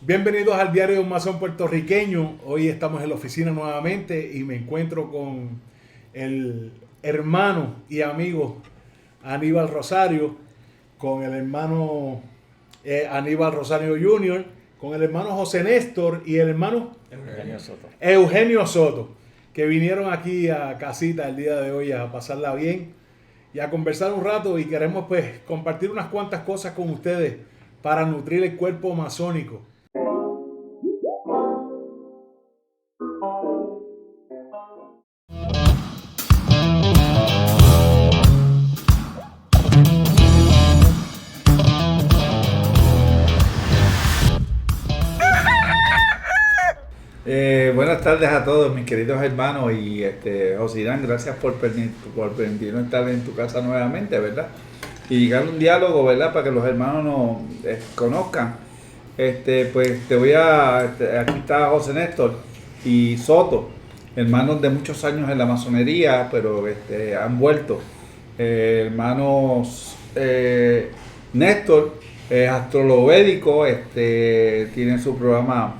Bienvenidos al Diario de un Masón Puertorriqueño. Hoy estamos en la oficina nuevamente y me encuentro con el hermano y amigo Aníbal Rosario, con el hermano Aníbal Rosario Jr., con el hermano José Néstor y el hermano Eugenio Soto, que vinieron aquí a casita el día de hoy a pasarla bien y a conversar un rato, y queremos pues compartir unas cuantas cosas con ustedes para nutrir el cuerpo masónico. Buenas tardes a todos mis queridos hermanos y Josirán, gracias por permitirnos estar en tu casa nuevamente, ¿verdad? Y llegar a un diálogo, ¿verdad? Para que los hermanos nos conozcan. Pues aquí está José Néstor y Soto, hermanos de muchos años en la masonería, pero han vuelto. Hermanos Néstor es astrólogo védico, tiene su programa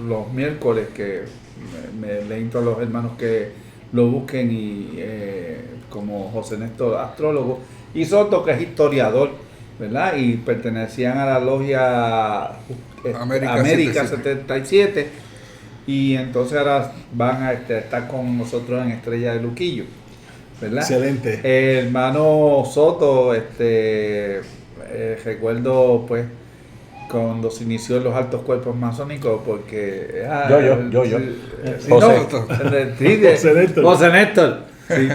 los miércoles, que le invito a los hermanos que lo busquen, y como José Néstor, astrólogo, y Soto, que es historiador, ¿verdad? Y pertenecían a la logia América 77, y entonces ahora van a estar con nosotros en Estrella de Luquillo, ¿verdad? Excelente. El hermano Soto, recuerdo pues cuando se inició en los altos cuerpos masónicos, porque José Néstor. Sí.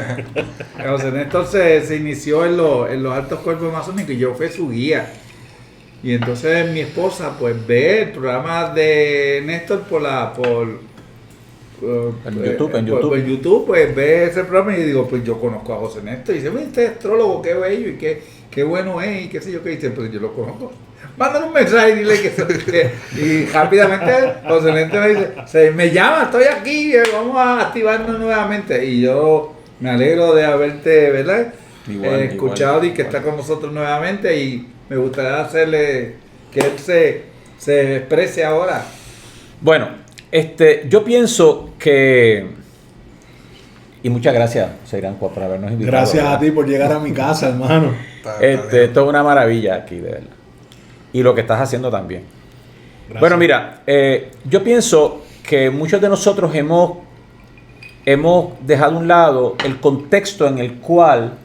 José Néstor se inició en los altos cuerpos masónicos y yo fui su guía. Y entonces mi esposa pues ve el programa de Néstor por YouTube, pues ve ese programa, y yo digo, pues yo conozco a José Néstor, y dice, mira, este astrólogo, qué bello y qué bueno es, y qué sé yo qué, dice, pues yo lo conozco. Mándale un mensaje y dile y rápidamente José Néstor me dice, me llama, estoy aquí, vamos a activarnos nuevamente. Y yo me alegro de haberte, ¿verdad? Escuchado y que está con nosotros nuevamente, y me gustaría hacerle que él se exprese ahora. Bueno, yo pienso que, y muchas gracias, Seirán, por habernos invitado. Gracias a ti por llegar a mi casa, hermano. Esto es una maravilla aquí, de verdad. Y lo que estás haciendo también. Gracias. Bueno, mira, yo pienso que muchos de nosotros hemos dejado a un lado el contexto en el cual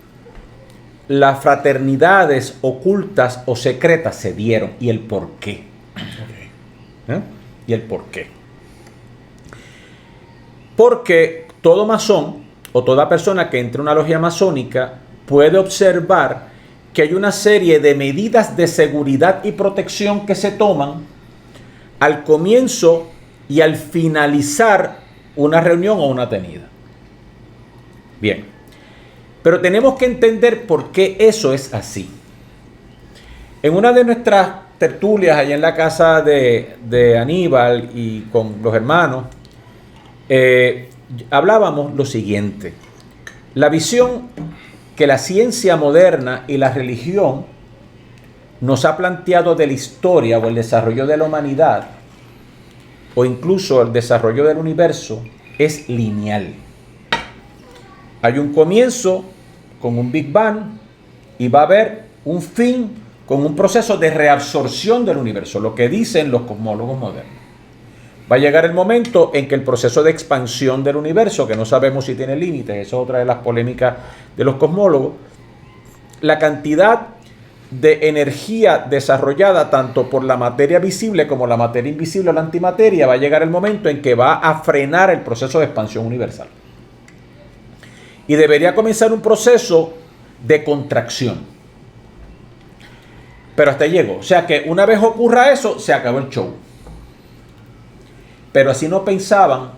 las fraternidades ocultas o secretas se dieron, y el por qué. Okay. Y el por qué. Porque todo masón o toda persona que entre a una logia masónica puede observar que hay una serie de medidas de seguridad y protección que se toman al comienzo y al finalizar una reunión o una tenida. Bien, pero tenemos que entender por qué eso es así. En una de nuestras tertulias allá en la casa de Aníbal y con los hermanos, hablábamos lo siguiente: la visión que la ciencia moderna y la religión nos ha planteado de la historia o el desarrollo de la humanidad, o incluso el desarrollo del universo, es lineal. Hay un comienzo con un Big Bang y va a haber un fin con un proceso de reabsorción del universo, lo que dicen los cosmólogos modernos. Va a llegar el momento en que el proceso de expansión del universo, que no sabemos si tiene límites, eso es otra de las polémicas de los cosmólogos, la cantidad de energía desarrollada tanto por la materia visible como la materia invisible o la antimateria, va a llegar el momento en que va a frenar el proceso de expansión universal. Y debería comenzar un proceso de contracción. Pero hasta ahí llegó. O sea que una vez ocurra eso, se acabó el show. Pero así no pensaban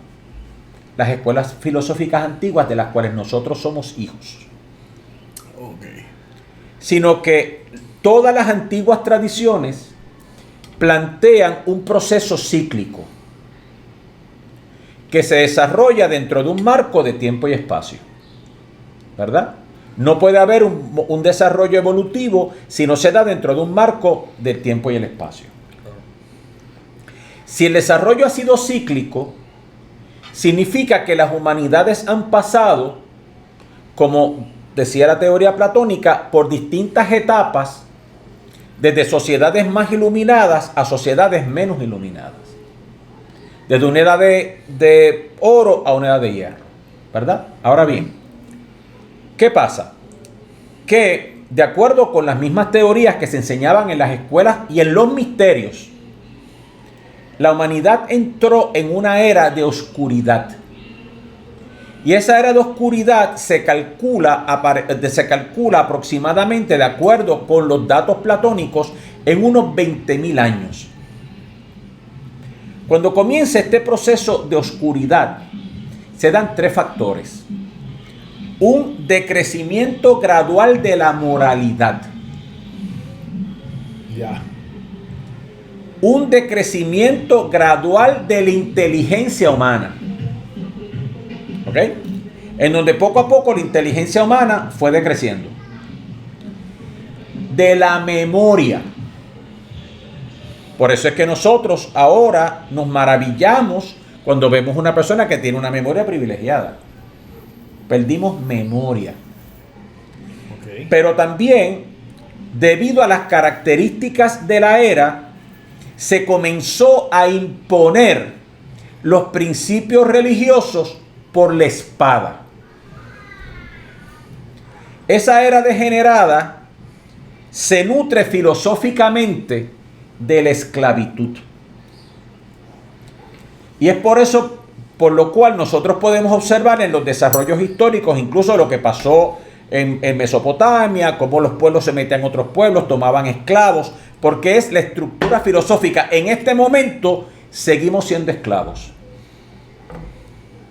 las escuelas filosóficas antiguas de las cuales nosotros somos hijos. Okay. Sino que todas las antiguas tradiciones plantean un proceso cíclico que se desarrolla dentro de un marco de tiempo y espacio, ¿verdad? No puede haber un desarrollo evolutivo si no se da dentro de un marco del tiempo y el espacio. Si el desarrollo ha sido cíclico, significa que las humanidades han pasado, como decía la teoría platónica, por distintas etapas, desde sociedades más iluminadas a sociedades menos iluminadas. Desde una edad de oro a una edad de hierro, ¿verdad? Ahora bien, ¿qué pasa? Que de acuerdo con las mismas teorías que se enseñaban en las escuelas y en los misterios, la humanidad entró en una era de oscuridad. Y esa era de oscuridad se calcula aproximadamente, de acuerdo con los datos platónicos, en unos 20.000 años. Cuando comienza este proceso de oscuridad, se dan tres factores. Un decrecimiento gradual de la moralidad. Ya. Un decrecimiento gradual de la inteligencia humana. ¿Ok? En donde poco a poco la inteligencia humana fue decreciendo. De la memoria. Por eso es que nosotros ahora nos maravillamos cuando vemos una persona que tiene una memoria privilegiada. Perdimos memoria. Okay. Pero también, debido a las características de la era, se comenzó a imponer los principios religiosos por la espada. Esa era degenerada se nutre filosóficamente de la esclavitud. Y es por eso por lo cual nosotros podemos observar en los desarrollos históricos, incluso lo que pasó en Mesopotamia, cómo los pueblos se metían en otros pueblos, tomaban esclavos, porque es la estructura filosófica. En este momento seguimos siendo esclavos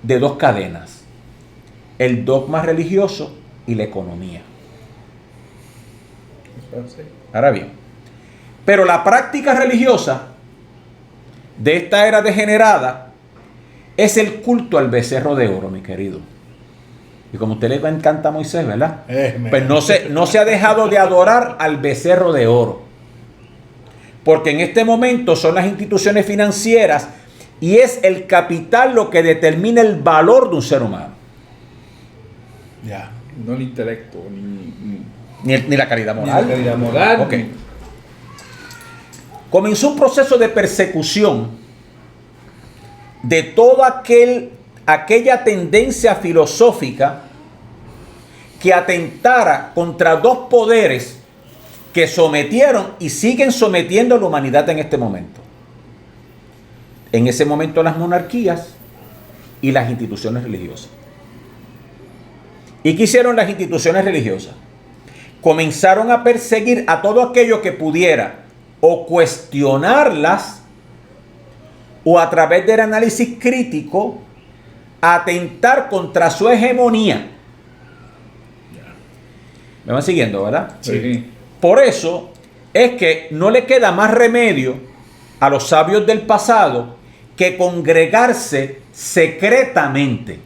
de dos cadenas: el dogma religioso y la economía. Ahora bien, pero la práctica religiosa de esta era degenerada es el culto al becerro de oro, mi querido. Y como a usted le encanta Moisés, ¿verdad? Pues no se ha dejado de adorar al becerro de oro. Porque en este momento son las instituciones financieras y es el capital lo que determina el valor de un ser humano. Ya. No el intelecto, Ni la calidad moral. Ni la calidad moral. Ok. Comenzó un proceso de persecución de toda aquella tendencia filosófica que atentara contra dos poderes que sometieron y siguen sometiendo a la humanidad en este momento. En ese momento las monarquías y las instituciones religiosas. ¿Y qué hicieron las instituciones religiosas? Comenzaron a perseguir a todo aquello que pudiera o cuestionarlas o a través del análisis crítico atentar contra su hegemonía. ¿Me van siguiendo, verdad? Sí. Por eso es que no le queda más remedio a los sabios del pasado que congregarse secretamente.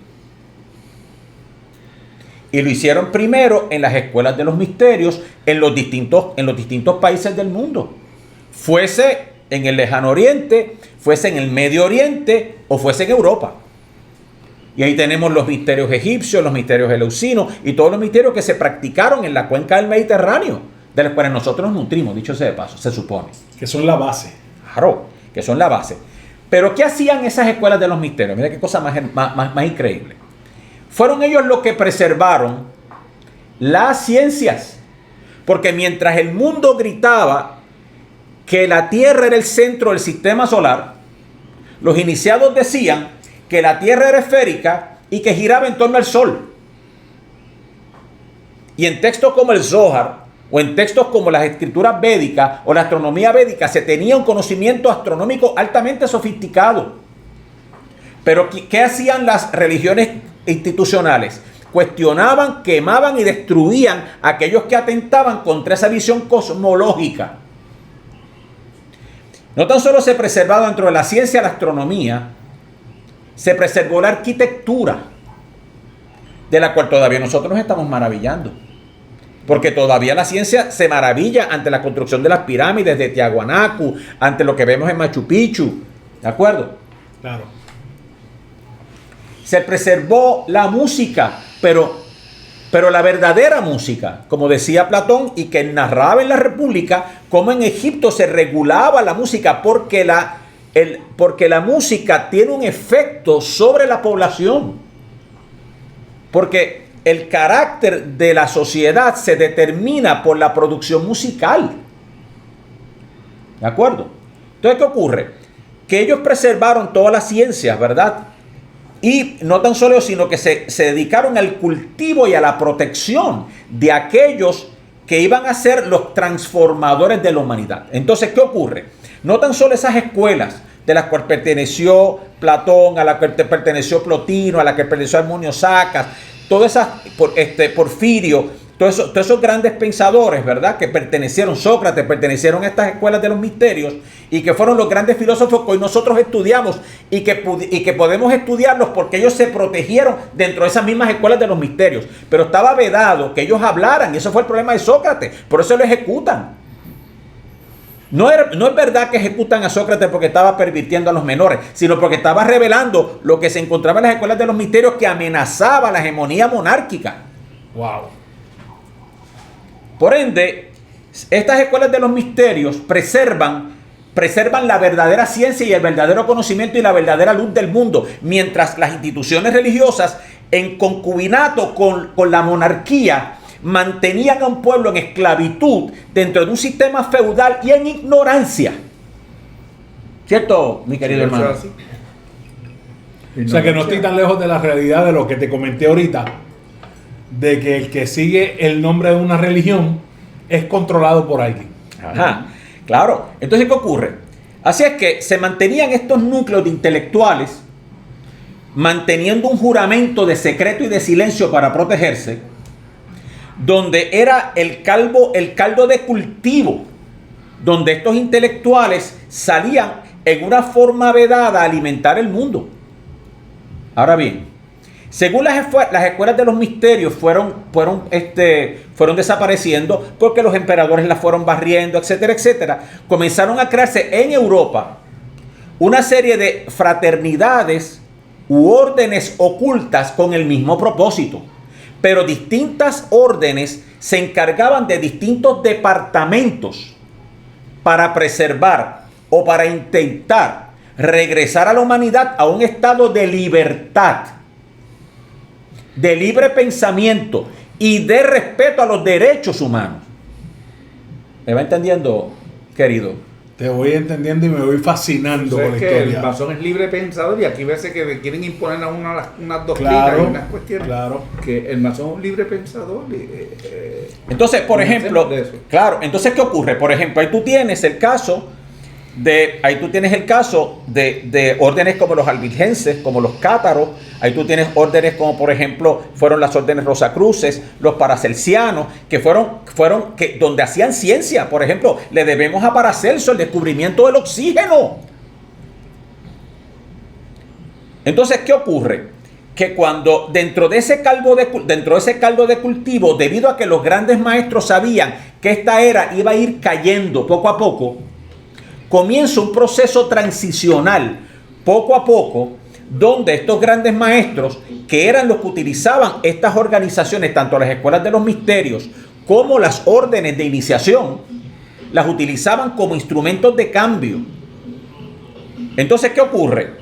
Y lo hicieron primero en las escuelas de los misterios en los distintos países del mundo. Fuese en el Lejano Oriente, fuese en el Medio Oriente o fuese en Europa. Y ahí tenemos los misterios egipcios, los misterios eleusinos y todos los misterios que se practicaron en la cuenca del Mediterráneo, de los cuales nosotros nos nutrimos, dicho sea de paso, se supone. Que son la base. Claro, que son la base. Pero ¿qué hacían esas escuelas de los misterios? Mira qué cosa más increíble. Fueron ellos los que preservaron las ciencias. Porque mientras el mundo gritaba que la Tierra era el centro del sistema solar, los iniciados decían que la Tierra era esférica y que giraba en torno al Sol. Y en textos como el Zohar, o en textos como las escrituras védicas o la astronomía védica, se tenía un conocimiento astronómico altamente sofisticado. Pero ¿qué hacían las religiones institucionales? Cuestionaban, quemaban y destruían a aquellos que atentaban contra esa visión cosmológica. No tan solo se preservaba dentro de la ciencia la astronomía, se preservó la arquitectura, de la cual todavía nosotros nos estamos maravillando. Porque todavía la ciencia se maravilla ante la construcción de las pirámides de Tiahuanacu, ante lo que vemos en Machu Picchu. ¿De acuerdo? Claro. Se preservó la música, pero la verdadera música, como decía Platón, y que narraba en la República, cómo en Egipto se regulaba la música, porque la música tiene un efecto sobre la población. Porque el carácter de la sociedad se determina por la producción musical. ¿De acuerdo? Entonces, ¿qué ocurre? Que ellos preservaron todas las ciencias, ¿verdad? Y no tan solo eso, sino que se dedicaron al cultivo y a la protección de aquellos que iban a ser los transformadores de la humanidad. Entonces, ¿qué ocurre? No tan solo esas escuelas de las cuales perteneció Platón, a la que perteneció Plotino, a la que perteneció Armonio Sacas, todas esas, Porfirio, todos esos grandes pensadores, ¿verdad? Que pertenecieron, Sócrates, pertenecieron a estas escuelas de los misterios y que fueron los grandes filósofos que hoy nosotros estudiamos y que podemos estudiarlos porque ellos se protegieron dentro de esas mismas escuelas de los misterios. Pero estaba vedado que ellos hablaran y eso fue el problema de Sócrates, por eso lo ejecutan. No es verdad que ejecutan a Sócrates porque estaba pervirtiendo a los menores, sino porque estaba revelando lo que se encontraba en las escuelas de los misterios que amenazaba la hegemonía monárquica. Wow. Por ende, estas escuelas de los misterios preservan la verdadera ciencia y el verdadero conocimiento y la verdadera luz del mundo, mientras las instituciones religiosas, en concubinato con la monarquía, mantenían a un pueblo en esclavitud dentro de un sistema feudal y en ignorancia. ¿Cierto, mi querido hermano? O sea que no estoy tan lejos de la realidad de lo que te comenté ahorita, de que el que sigue el nombre de una religión es controlado por alguien. Ajá, claro. Entonces, ¿qué ocurre? Así es que se mantenían estos núcleos de intelectuales manteniendo un juramento de secreto y de silencio para protegerse, donde era el caldo de cultivo, donde estos intelectuales salían en una forma vedada a alimentar el mundo. Ahora bien, según las escuelas de los misterios fueron desapareciendo porque los emperadores las fueron barriendo, etcétera, etcétera, comenzaron a crearse en Europa una serie de fraternidades u órdenes ocultas con el mismo propósito. Pero distintas órdenes se encargaban de distintos departamentos para preservar o para intentar regresar a la humanidad a un estado de libertad, de libre pensamiento y de respeto a los derechos humanos. ¿Me va entendiendo, querido? Te voy entendiendo y me voy fascinando con la que historia. el masón es libre pensador y aquí veces que quieren imponer a unas doctrinas y unas cuestiones. Claro. Que el masón es un libre pensador. Entonces, por ejemplo, claro, entonces, ¿qué ocurre? Por ejemplo, ahí tú tienes el caso de órdenes como los albigenses, como los cátaros. Ahí tú tienes órdenes como, por ejemplo, fueron las órdenes rosacruces, los paracelsianos, que fueron donde hacían ciencia. Por ejemplo, le debemos a Paracelso el descubrimiento del oxígeno. Entonces, ¿qué ocurre? Que cuando dentro de ese caldo de cultivo, debido a que los grandes maestros sabían que esta era iba a ir cayendo poco a poco, comienza un proceso transicional poco a poco, donde estos grandes maestros, que eran los que utilizaban estas organizaciones, tanto las escuelas de los misterios como las órdenes de iniciación, las utilizaban como instrumentos de cambio. Entonces, ¿qué ocurre?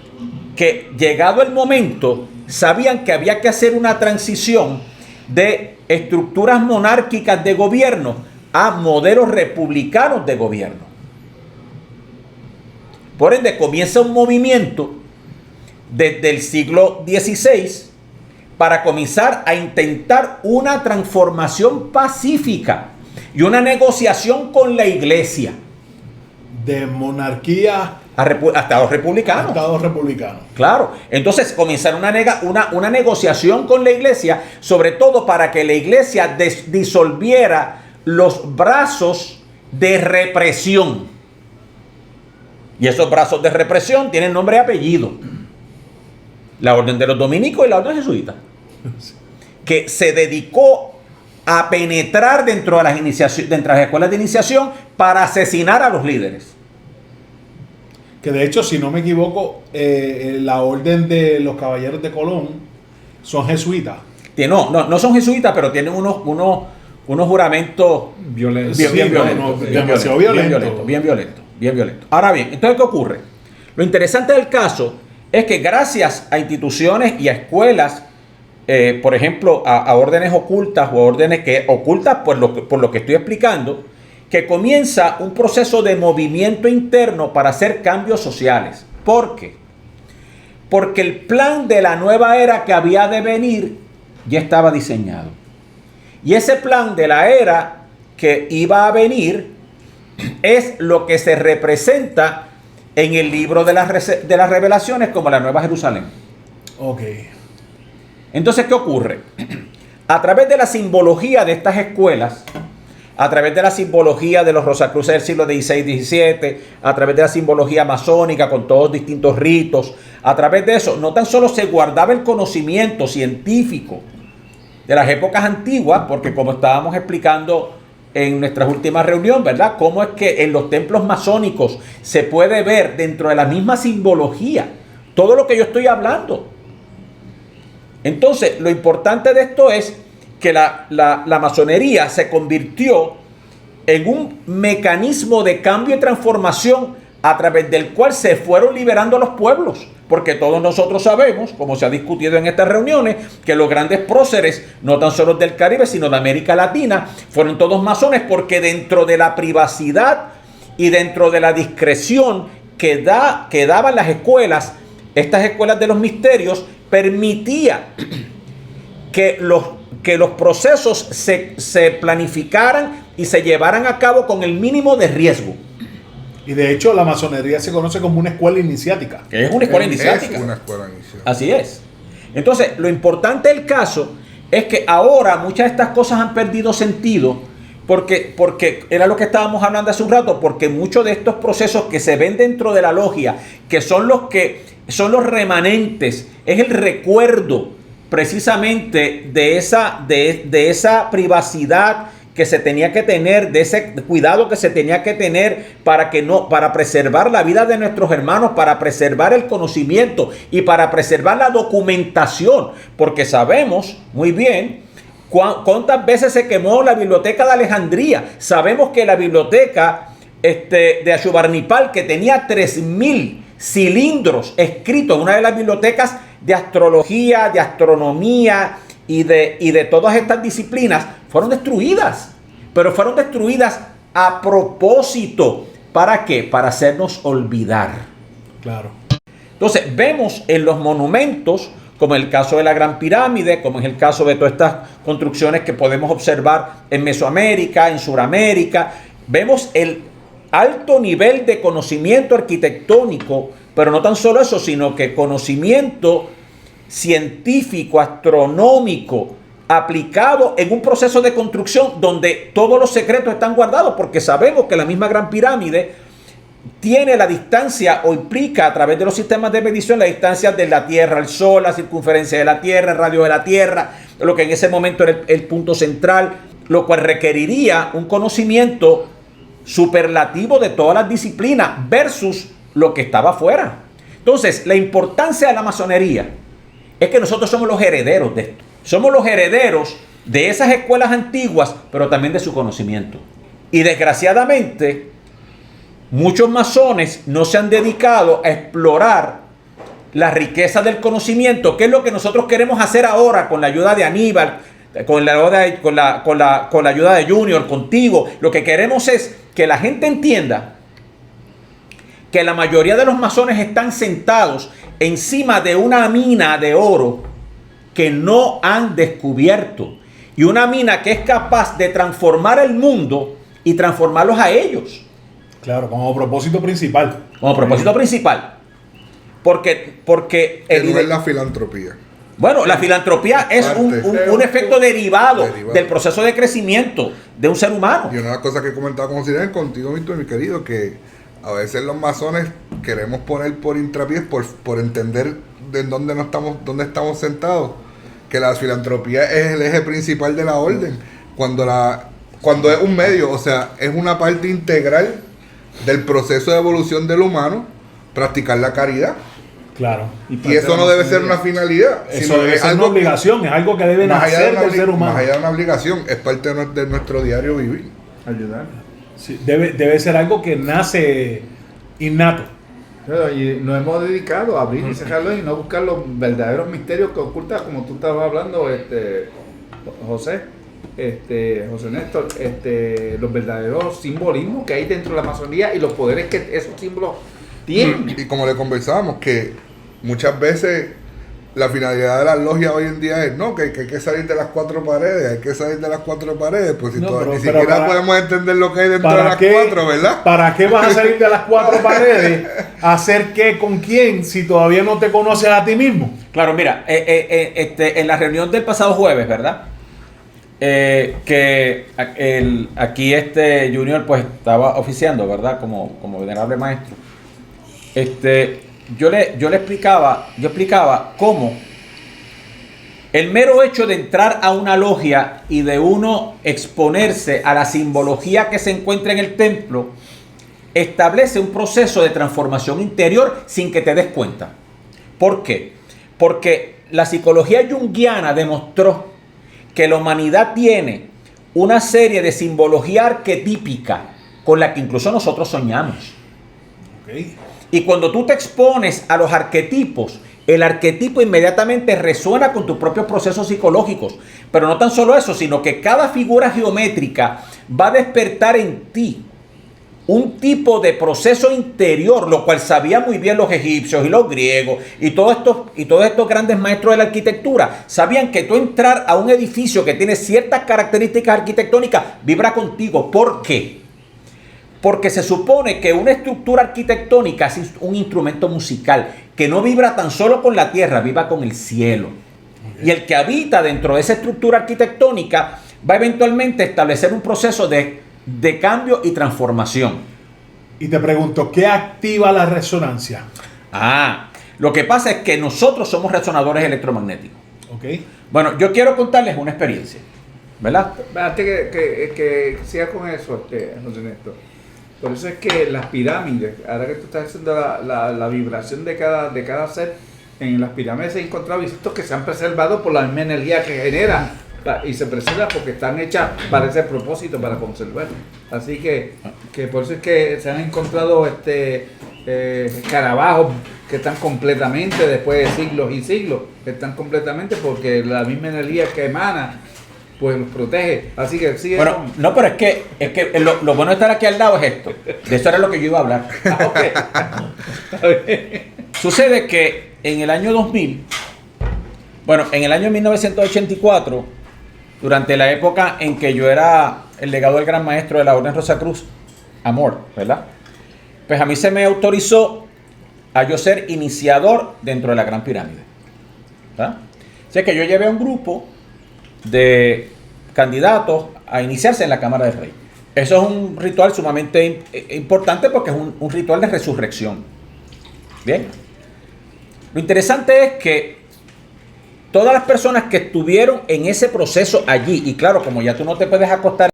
Que llegado el momento, sabían que había que hacer una transición de estructuras monárquicas de gobierno a modelos republicanos de gobierno. Por ende, comienza un movimiento desde el siglo XVI para comenzar a intentar una transformación pacífica y una negociación con la iglesia. De monarquía a Estados republicanos. Estados republicanos. Claro. Entonces comenzaron una negociación con la iglesia, sobre todo para que la iglesia disolviera los brazos de represión. Y esos brazos de represión tienen nombre y apellido. La orden de los dominicos y la orden jesuita, que se dedicó a penetrar dentro de las escuelas de iniciación para asesinar a los líderes. Que de hecho, si no me equivoco, la orden de los caballeros de Colón son jesuitas. No son jesuitas, pero tienen unos juramentos Violentos. Demasiado violentos. Ahora bien, entonces, ¿qué ocurre? Lo interesante del caso es que gracias a instituciones y a escuelas, por ejemplo, a órdenes ocultas o órdenes que ocultas por lo que estoy explicando, que comienza un proceso de movimiento interno para hacer cambios sociales. ¿Por qué? Porque el plan de la nueva era que había de venir ya estaba diseñado. Y ese plan de la era que iba a venir es lo que se representa en el libro de las revelaciones como la Nueva Jerusalén. Ok. Entonces, ¿qué ocurre? A través de la simbología de estas escuelas, a través de la simbología de los Rosacruces del siglo XVI, XVII, a través de la simbología masónica con todos distintos ritos, a través de eso, no tan solo se guardaba el conocimiento científico de las épocas antiguas, porque como estábamos explicando en nuestras últimas reuniones, ¿verdad? Cómo es que en los templos masónicos se puede ver dentro de la misma simbología todo lo que yo estoy hablando. Entonces, lo importante de esto es que la masonería se convirtió en un mecanismo de cambio y transformación a través del cual se fueron liberando a los pueblos. Porque todos nosotros sabemos, como se ha discutido en estas reuniones, que los grandes próceres, no tan solo del Caribe, sino de América Latina, fueron todos masones, porque dentro de la privacidad y dentro de la discreción que daban las escuelas, estas escuelas de los misterios, permitía que los procesos se planificaran y se llevaran a cabo con el mínimo de riesgo. Y de hecho la masonería se conoce como una escuela iniciática. Que es una escuela iniciática. Es una escuela iniciática. Así es. Entonces, lo importante del caso es que ahora muchas de estas cosas han perdido sentido porque era lo que estábamos hablando hace un rato, porque muchos de estos procesos que se ven dentro de la logia, que son los remanentes, es el recuerdo precisamente de esa privacidad que se tenía que tener, de ese cuidado que se tenía que tener para preservar la vida de nuestros hermanos, para preservar el conocimiento y para preservar la documentación, porque sabemos muy bien cuántas veces se quemó la biblioteca de Alejandría. Sabemos que la biblioteca de Ashurbanipal, que tenía 3.000 cilindros escritos, una de las bibliotecas de astrología, de astronomía y de todas estas disciplinas, fueron destruidas. Pero fueron destruidas a propósito. ¿Para qué? Para hacernos olvidar. Claro. Entonces vemos en los monumentos, como en el caso de la Gran Pirámide, como en el caso de todas estas construcciones que podemos observar en Mesoamérica, en Suramérica, vemos el alto nivel de conocimiento arquitectónico, pero no tan solo eso, sino que conocimiento científico, astronómico, aplicado en un proceso de construcción donde todos los secretos están guardados, porque sabemos que la misma Gran Pirámide tiene la distancia o implica a través de los sistemas de medición la distancia de la Tierra al Sol, la circunferencia de la Tierra, el radio de la Tierra, lo que en ese momento era el punto central, lo cual requeriría un conocimiento superlativo de todas las disciplinas versus lo que estaba afuera. Entonces, la importancia de la masonería es que nosotros somos los herederos de esto. Somos los herederos de esas escuelas antiguas, pero también de su conocimiento. Y desgraciadamente, muchos masones no se han dedicado a explorar la riqueza del conocimiento, que es lo que nosotros queremos hacer ahora con la ayuda de Aníbal, con la ayuda de Junior, contigo. Lo que queremos es que la gente entienda que la mayoría de los masones están sentados encima de una mina de oro que no han descubierto, y una mina que es capaz de transformar el mundo y transformarlos a ellos. Claro, como propósito principal. Como propósito principal. Porque Que no es la filantropía. bueno, la filantropía es un efecto derivado del proceso de crecimiento de un ser humano. Y una de las cosas que he comentado con Sirén, contigo, Víctor, mi querido, que a veces los masones queremos poner por intrapiés por entender de dónde estamos sentados, que la filantropía es el eje principal de la orden, cuando es un medio, o sea, es una parte integral del proceso de evolución del humano, practicar la caridad. Claro. Y eso no debe ser una finalidad, Eso sino debe es ser una algo obligación, es algo que debe más allá de nacer del ser humano. más allá de una obligación, es parte de nuestro diario vivir. Ayudar. Sí, debe ser algo que nace innato. Pero, y nos hemos dedicado a abrir y cerrarlo y no buscar los verdaderos misterios que ocultan, como tú estabas hablando, José Néstor, los verdaderos simbolismos que hay dentro de la masonería y los poderes que esos símbolos tienen. Y como le conversábamos, que muchas veces la finalidad de las logias hoy en día es no, que hay que salir de las cuatro paredes, pues si No, todavía pero ni siquiera para- podemos entender lo que hay dentro de ¿Para las qué, cuatro, ¿verdad? ¿Para qué vas a salir de las cuatro paredes a hacer qué con quién si todavía no te conoces a ti mismo? Claro, mira, en la reunión del pasado jueves, ¿verdad? Aquí Junior pues estaba oficiando, ¿verdad? Como venerable maestro. Yo explicaba cómo el mero hecho de entrar a una logia y de uno exponerse a la simbología que se encuentra en el templo establece un proceso de transformación interior sin que te des cuenta. ¿Por qué? Porque la psicología junguiana demostró que la humanidad tiene una serie de simbología arquetípica con la que incluso nosotros soñamos. Okay. Y cuando tú te expones a los arquetipos, el arquetipo inmediatamente resuena con tus propios procesos psicológicos. Pero no tan solo eso, sino que cada figura geométrica va a despertar en ti un tipo de proceso interior, lo cual sabían muy bien los egipcios y los griegos y todos estos grandes maestros de la arquitectura. Sabían que tú entrar a un edificio que tiene ciertas características arquitectónicas vibra contigo. ¿Por qué? Porque se supone que una estructura arquitectónica es un instrumento musical que no vibra tan solo con la tierra, vibra con el cielo. Okay. Y el que habita dentro de esa estructura arquitectónica va eventualmente a establecer un proceso de cambio y transformación. Y te pregunto, ¿qué activa la resonancia? Lo que pasa es que nosotros somos resonadores electromagnéticos. Okay. Bueno, yo quiero contarles una experiencia, ¿verdad? Antes que siga con eso, José Néstor. Por eso es que las pirámides, ahora que tú estás haciendo la vibración de cada ser, en las pirámides se han encontrado visitos que se han preservado por la misma energía que generan y se preservan porque están hechas para ese propósito, para conservar. Así que por eso es que se han encontrado escarabajos que están completamente, después de siglos y siglos, están completamente porque la misma energía que emana pues los protege. Así que sigue. Bueno, no, pero es que lo bueno de estar aquí al lado es esto. De eso era lo que yo iba a hablar. Sucede que en el año 2000, en el año 1984, durante la época en que yo era el legado del gran maestro de la Orden Rosacruz, Amor, ¿verdad? Pues a mí se me autorizó a yo ser iniciador dentro de la Gran Pirámide, ¿verdad? O sea que yo llevé a un grupo de candidatos a iniciarse en la Cámara del Rey. Eso es un ritual sumamente importante porque es un ritual de resurrección. Bien. Lo interesante es que todas las personas que estuvieron en ese proceso allí, y claro, como ya tú no te puedes acostar,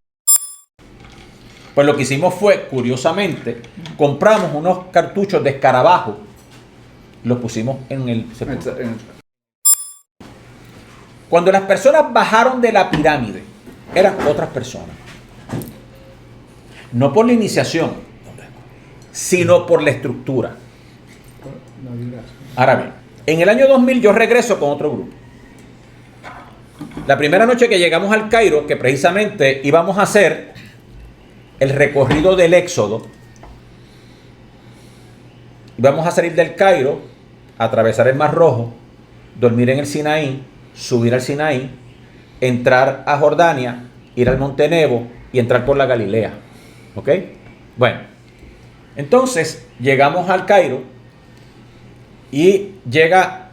pues lo que hicimos fue, curiosamente, compramos unos cartuchos de escarabajo, los pusimos en el sepulcro. Cuando las personas bajaron de la pirámide, eran otras personas. No por la iniciación, sino por la estructura. Ahora bien, en el año 2000 yo regreso con otro grupo. La primera noche que llegamos al Cairo, que precisamente íbamos a hacer el recorrido del Éxodo, íbamos a salir del Cairo, atravesar el Mar Rojo, dormir en el Sinaí, subir al Sinaí, entrar a Jordania, ir al Monte Nebo y entrar por la Galilea. ¿Ok? Bueno, entonces llegamos al Cairo y llega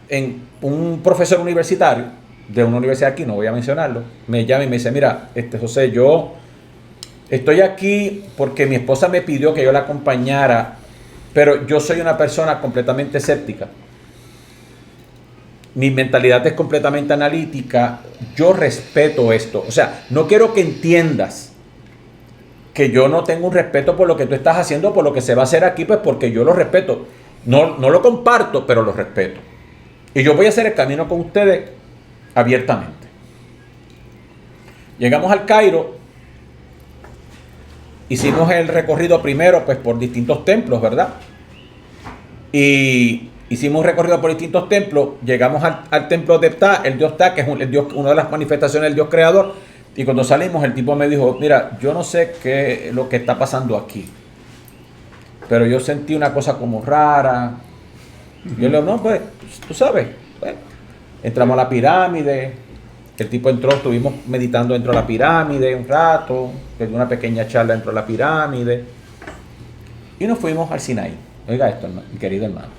un profesor universitario de una universidad aquí, no voy a mencionarlo, me llama y me dice, mira, José, yo estoy aquí porque mi esposa me pidió que yo la acompañara, pero yo soy una persona completamente escéptica. Mi mentalidad es completamente analítica. Yo respeto esto. O sea, no quiero que entiendas que yo no tengo un respeto por lo que tú estás haciendo, por lo que se va a hacer aquí, pues porque yo lo respeto. No lo comparto, pero lo respeto. Y yo voy a hacer el camino con ustedes abiertamente. Llegamos al Cairo, hicimos el recorrido primero pues por distintos templos, ¿verdad? Y hicimos un recorrido por distintos templos, llegamos al templo de Ptah, el dios Ptah, que es el dios, una de las manifestaciones del dios creador, y cuando salimos el tipo me dijo, mira, yo no sé qué es lo que está pasando aquí, pero yo sentí una cosa como rara. Yo le digo, no, pues, tú sabes, pues, entramos a la pirámide, el tipo entró, estuvimos meditando dentro de la pirámide un rato, le di una pequeña charla dentro de la pirámide, y nos fuimos al Sinaí. Oiga esto, mi querido hermano.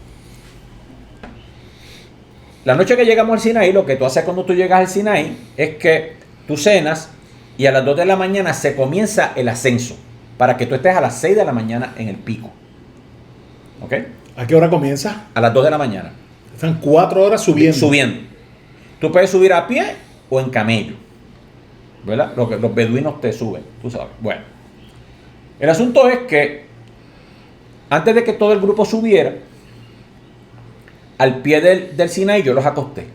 La noche que llegamos al Sinaí, lo que tú haces cuando tú llegas al Sinaí es que tú cenas y a las 2 de la mañana se comienza el ascenso para que tú estés a las 6 de la mañana en el pico. ¿Ok? ¿A qué hora comienza? A las 2 de la mañana. Están 4 horas subiendo. Subiendo. Tú puedes subir a pie o en camello. ¿Verdad? Los beduinos te suben, tú sabes. Bueno. El asunto es que antes de que todo el grupo subiera, al pie del Sinaí yo los acosté.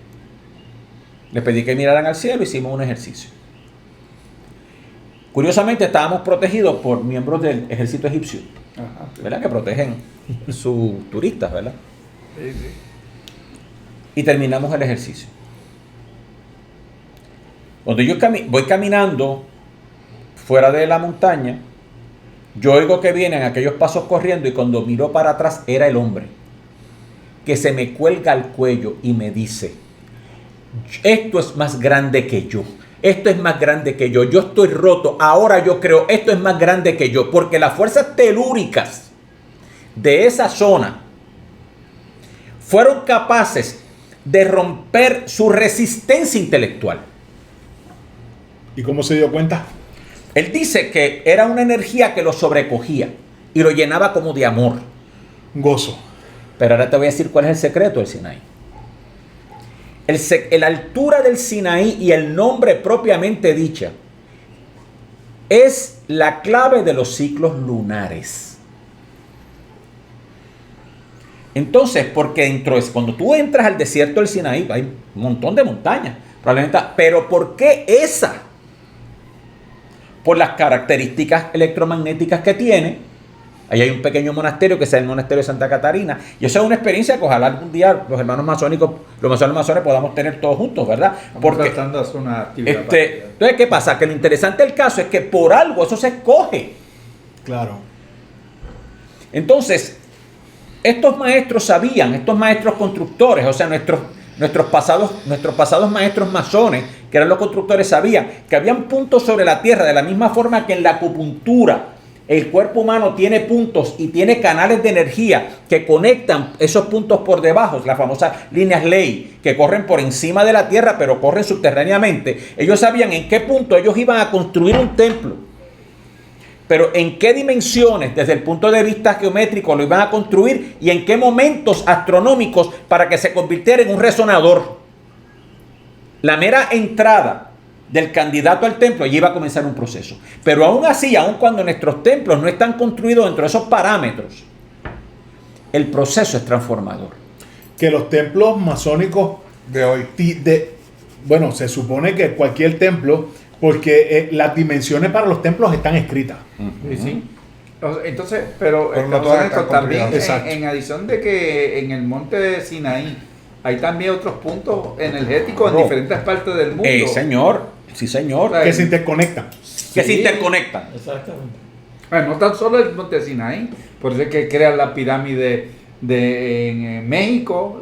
Les pedí que miraran al cielo, hicimos un ejercicio. Curiosamente estábamos protegidos por miembros del ejército egipcio, ¿verdad? Que protegen sus turistas, ¿verdad? Sí, sí. Y terminamos el ejercicio. Cuando yo voy caminando fuera de la montaña, yo oigo que vienen aquellos pasos corriendo y cuando miro para atrás era el hombre que se me cuelga al cuello y me dice, esto es más grande que yo, esto es más grande que yo estoy roto, ahora yo creo, esto es más grande que yo, porque las fuerzas telúricas de esa zona fueron capaces de romper su resistencia intelectual. ¿Y cómo se dio cuenta? Él dice que era una energía que lo sobrecogía y lo llenaba como de amor. Gozo. Pero ahora te voy a decir cuál es el secreto del Sinaí. La altura del Sinaí y el nombre propiamente dicha es la clave de los ciclos lunares. Entonces, porque cuando tú entras al desierto del Sinaí, hay un montón de montañas, probablemente, pero ¿por qué esa? Por las características electromagnéticas que tiene. Ahí hay un pequeño monasterio que es el monasterio de Santa Catarina. Y eso es una experiencia que ojalá algún día los hermanos masones podamos tener todos juntos, ¿verdad? Porque tratando de hacer una actividad. Entonces, ¿qué pasa? Que lo interesante del caso es que por algo eso se escoge. Claro. Entonces, estos maestros constructores, o sea, nuestros pasados maestros masones, que eran los constructores, sabían que habían puntos sobre la tierra, de la misma forma que en la acupuntura el cuerpo humano tiene puntos y tiene canales de energía que conectan esos puntos por debajo, las famosas líneas ley, que corren por encima de la tierra, pero corren subterráneamente. Ellos sabían en qué punto ellos iban a construir un templo, pero en qué dimensiones, desde el punto de vista geométrico, lo iban a construir y en qué momentos astronómicos para que se convirtiera en un resonador. La mera entrada del candidato al templo, allí iba a comenzar un proceso. Pero aún así, aun cuando nuestros templos no están construidos dentro de esos parámetros, el proceso es transformador. Que los templos masónicos de hoy, bueno, se supone que cualquier templo, porque las dimensiones para los templos están escritas. Sí, sí. Entonces, pero no todas están también construidas. en adición de que en el monte de Sinaí hay también otros puntos energéticos en diferentes partes del mundo. Señor. Sí, señor. Que se interconectan. Que se interconectan. Exactamente. Bueno, no tan solo el monte de Sinaí, por eso es que crean la pirámide en México.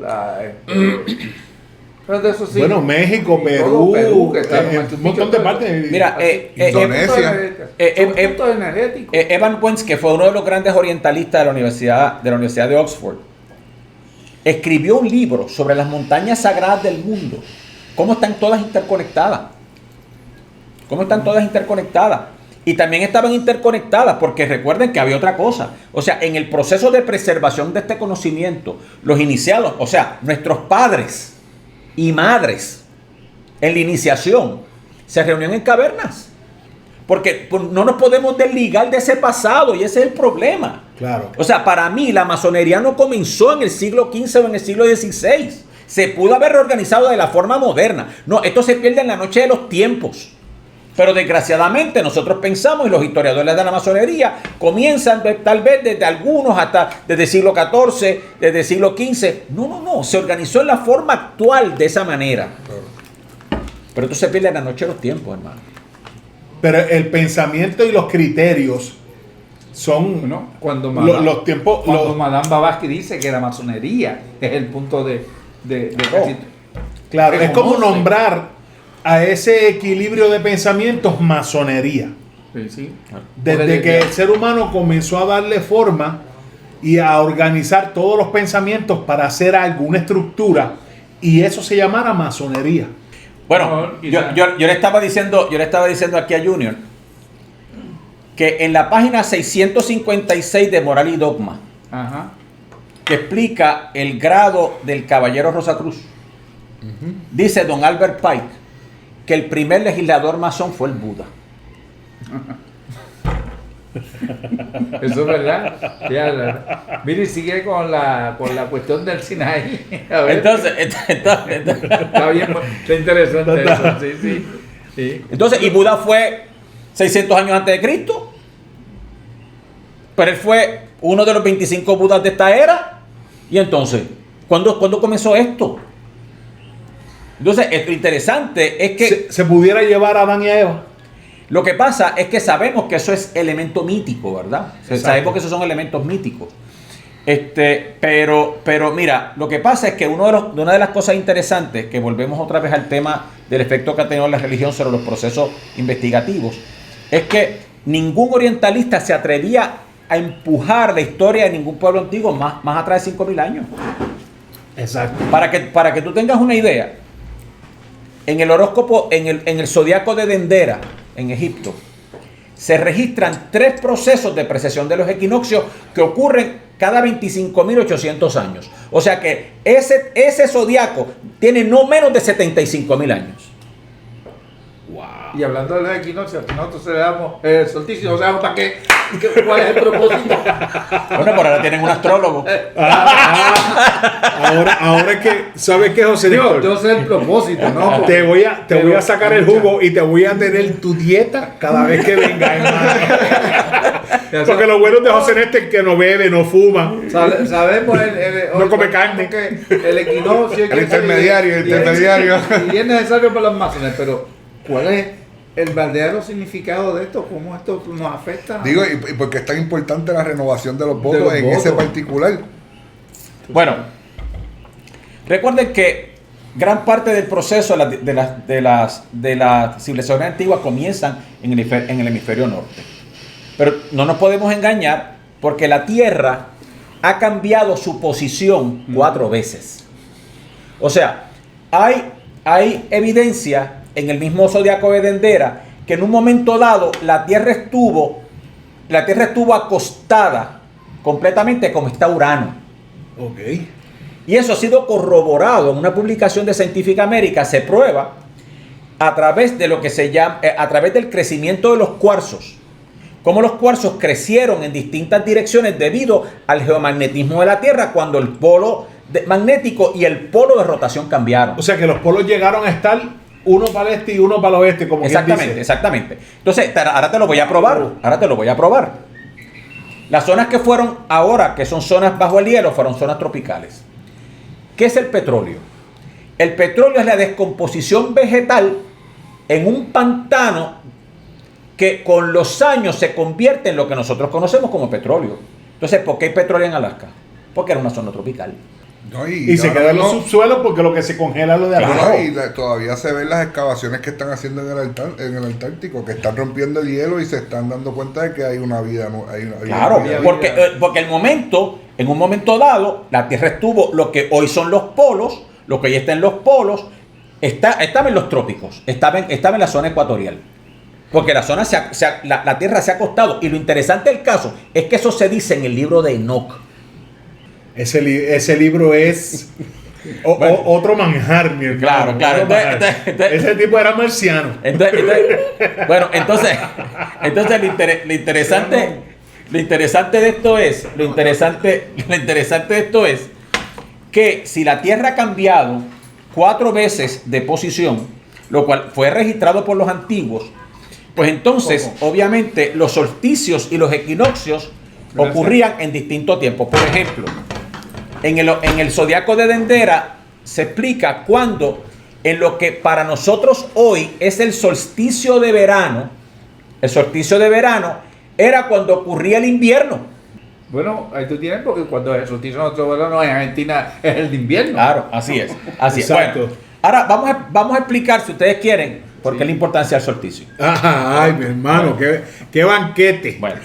Pero de eso sí, Bueno, México, y Perú, todo que está un montón de partes. Mira, Indonesia. puntos energéticos. Evan Wentz, que fue uno de los grandes orientalistas de la Universidad de Oxford, escribió un libro sobre las montañas sagradas del mundo. Cómo están todas interconectadas. Y también estaban interconectadas porque recuerden que había otra cosa. O sea, en el proceso de preservación de este conocimiento, los iniciados, o sea, nuestros padres y madres en la iniciación se reunían en cavernas. porque no nos podemos desligar de ese pasado y ese es el problema. Claro. O sea, para mí la masonería no comenzó en el siglo XV o en el siglo XVI. Se pudo haber reorganizado de la forma moderna. No, esto se pierde en la noche de los tiempos. Pero desgraciadamente nosotros pensamos, y los historiadores de la masonería comienzan tal vez desde algunos hasta desde el siglo XIV, desde el siglo XV. No, se organizó en la forma actual de esa manera. Pero esto se pierde en la noche de los tiempos, hermano. Pero el pensamiento y los criterios son Bueno, cuando los tiempos. Madame Blavatsky dice que la masonería es el punto de casi Claro, es como reconoce. nombrar a ese equilibrio de pensamientos masonería. Sí. Desde que el ser humano comenzó a darle forma y a organizar todos los pensamientos para hacer alguna estructura, y eso se llamara masonería. Bueno, No, yo le estaba diciendo aquí a Junior que en la página 656 de Moral y Dogma, Ajá. que explica el grado del caballero Rosacruz, dice don Albert Pike que el primer legislador masón fue el Buda. Eso es verdad. Ya, mire, sigue con la cuestión del Sinaí. A ver. Entonces, Está bien, está interesante eso. Sí. entonces, y Buda fue 600 años antes de Cristo, pero él fue uno de los 25 Budas de esta era. Y entonces, ¿cuándo comenzó esto? Entonces, lo interesante es que Se pudiera llevar a Adán y a Eva. lo que pasa es que sabemos que eso es elemento mítico, ¿verdad? Exacto. Sabemos que esos son elementos míticos. Pero mira, lo que pasa es que una de las cosas interesantes, que volvemos otra vez al tema del efecto que ha tenido la religión sobre los procesos investigativos, es que ningún orientalista se atrevía a empujar la historia de ningún pueblo antiguo más atrás de 5.000 años. Exacto. Para que tú tengas una idea, en el horóscopo, en el zodiaco de Dendera, en Egipto, se registran 3 procesos de precesión de los equinoccios que ocurren cada 25.800 años. O sea que ese zodiaco tiene no menos de 75.000 años. Y hablando de los equinoccios, nosotros celebramos el solsticio, ¿sabemos para qué? ¿Cuál es el propósito? Bueno, por ahora tienen un astrólogo. Ahora es que, ¿sabes qué, José Néstor? Yo sé el propósito, ¿no? Te voy a sacar el jugo y te voy a tener tu dieta cada vez que venga, hermano. Porque lo bueno de José Néstor es que no bebe, no fuma. Sabemos No come carne. que el equinoccio El intermediario. Y es necesario para los masones, pero ¿cuál es el verdadero significado de esto? ¿Cómo esto nos afecta? Digo, ¿y por qué es tan importante la renovación de los votos los en votos. ese particular? Bueno, recuerden que gran parte del proceso de las civilizaciones antiguas comienzan en el hemisferio norte. Pero no nos podemos engañar porque la Tierra ha cambiado su posición 4 veces. O sea, hay evidencia en el mismo zodiaco de Dendera que en un momento dado la Tierra estuvo acostada completamente como está Urano. Ok. Y eso ha sido corroborado en una publicación de Scientific America. Se prueba a través de lo que se llama, a través del crecimiento de los cuarzos. Cómo los cuarzos crecieron en distintas direcciones debido al geomagnetismo de la Tierra cuando el polo magnético y el polo de rotación cambiaron. O sea que los polos llegaron a estar uno para el este y uno para el oeste, como quien dice. Exactamente. Entonces, ahora te lo voy a probar. Las zonas que fueron ahora, que son zonas bajo el hielo, fueron zonas tropicales. ¿Qué es el petróleo? El petróleo es la descomposición vegetal en un pantano que con los años se convierte en lo que nosotros conocemos como petróleo. Entonces, ¿por qué hay petróleo en Alaska? Porque era una zona tropical. No, Y se ahora queda en los mismo- subsuelos porque lo que se congela es lo de abajo. Todavía se ven las excavaciones que están haciendo en el Antártico, que están rompiendo el hielo y se están dando cuenta de que hay una vida. Claro, vida. porque en un momento dado, la Tierra estuvo lo que hoy son los polos, lo que hoy está en los polos, estaba en los trópicos, estaba en la zona ecuatorial. Porque la zona la Tierra se ha acostado. Y lo interesante del caso es que eso se dice en el libro de Enoch. Ese libro es Otro manjar, mi hermano. Claro. Otro manjar. Ese tipo era marciano. Bueno, entonces lo interesante de esto es que si la Tierra ha cambiado 4 veces de posición, lo cual fue registrado por los antiguos, pues entonces, obviamente, los solsticios y los equinoccios ocurrían en distintos tiempos. Por ejemplo, en el zodiaco de Dendera se explica cuando en lo que para nosotros hoy es el solsticio de verano era cuando ocurría el invierno. Bueno, ahí tú tienes, porque cuando el solsticio de nuestro verano en Argentina es el de invierno. Claro, así es. Exacto. Bueno, ahora vamos a explicar, si ustedes quieren, por qué la importancia del solsticio. Ay, mi hermano, qué banquete. Bueno.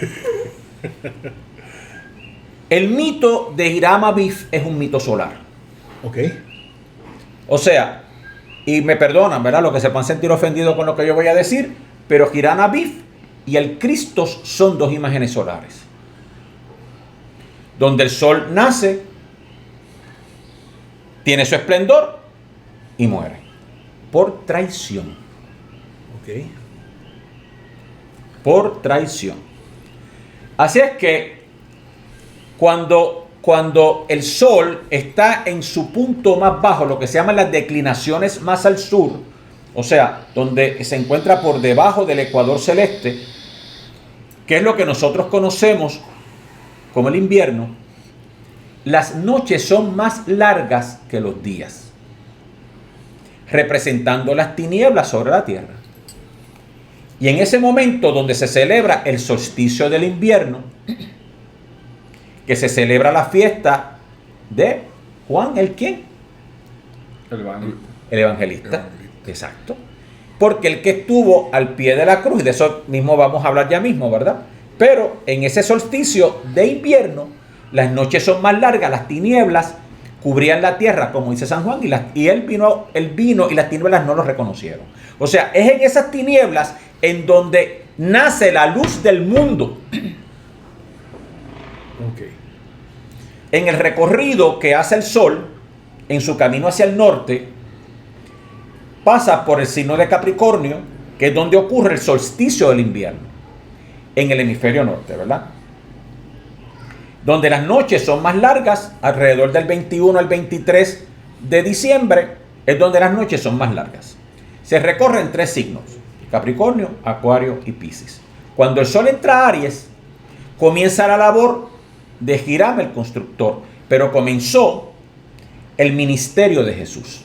El mito de Hiram Abiff es un mito solar. Ok. O sea, y me perdonan, ¿verdad? Los que se puedan sentir ofendidos con lo que yo voy a decir, pero Hiram Abiff y el Cristo son 2 imágenes solares. Donde el sol nace, tiene su esplendor y muere. Por traición. Ok. Por traición. Así es que cuando el sol está en su punto más bajo, lo que se llaman las declinaciones más al sur, o sea, donde se encuentra por debajo del ecuador celeste, que es lo que nosotros conocemos como el invierno, las noches son más largas que los días, representando las tinieblas sobre la tierra. Y en ese momento donde se celebra el solsticio del invierno, que se celebra la fiesta de Juan, ¿el quién? El evangelista. El evangelista. Exacto. Porque el que estuvo al pie de la cruz, y de eso mismo vamos a hablar ya mismo, ¿verdad? Pero en ese solsticio de invierno, las noches son más largas, las tinieblas cubrían la tierra, como dice San Juan, y él vino y las tinieblas no lo reconocieron. O sea, es en esas tinieblas en donde nace la luz del mundo. Ok. En el recorrido que hace el sol, en su camino hacia el norte, pasa por el signo de Capricornio, que es donde ocurre el solsticio del invierno, en el hemisferio norte, ¿verdad? Donde las noches son más largas, alrededor del 21 al 23 de diciembre, es donde las noches son más largas. Se recorren 3 signos, Capricornio, Acuario y Piscis. Cuando el sol entra a Aries, comienza la labor de Hiram el constructor, pero comenzó el ministerio de Jesús.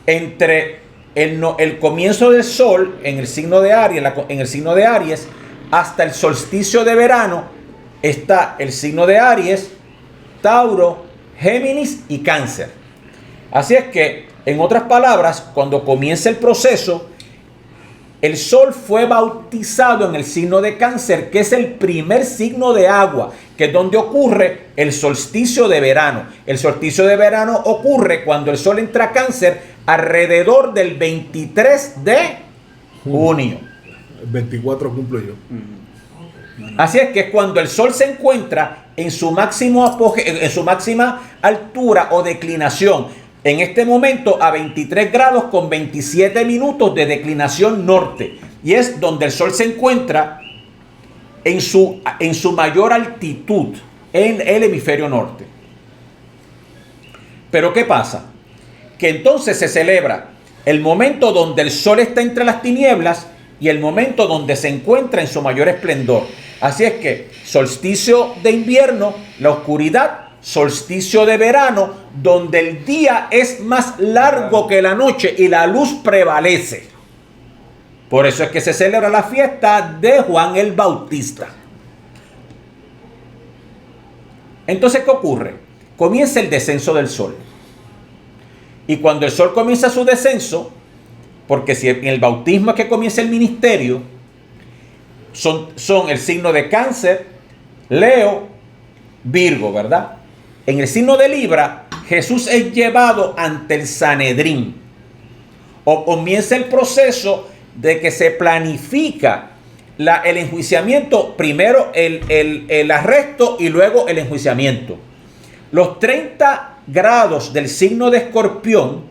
Entre el comienzo del sol en el signo de Aries, hasta el solsticio de verano está el signo de Aries, Tauro, Géminis y Cáncer. Así es que, en otras palabras, cuando comienza el proceso, el sol fue bautizado en el signo de Cáncer, que es el primer signo de agua, que es donde ocurre el solsticio de verano. El solsticio de verano ocurre cuando el sol entra a Cáncer alrededor del 23 de junio. El 24 cumplo yo. Así es que es cuando el sol se encuentra en su máxima altura o declinación. En este momento a 23 grados con 27 minutos de declinación norte. Y es donde el sol se encuentra en su mayor altitud en el hemisferio norte. Pero ¿qué pasa? Que entonces se celebra el momento donde el sol está entre las tinieblas y el momento donde se encuentra en su mayor esplendor. Así es que solsticio de invierno, la oscuridad; solsticio de verano, donde el día es más largo que la noche y la luz prevalece. Por eso es que se celebra la fiesta de Juan el Bautista. Entonces, ¿qué ocurre? Comienza el descenso del sol. Y cuando el sol comienza su descenso, porque si en el bautismo es que comienza el ministerio, son el signo de Cáncer, Leo, Virgo, ¿verdad? En el signo de Libra, Jesús es llevado ante el Sanedrín. O comienza el proceso de que se planifica el enjuiciamiento, primero el arresto y luego el enjuiciamiento. Los 30 grados del signo de Escorpión,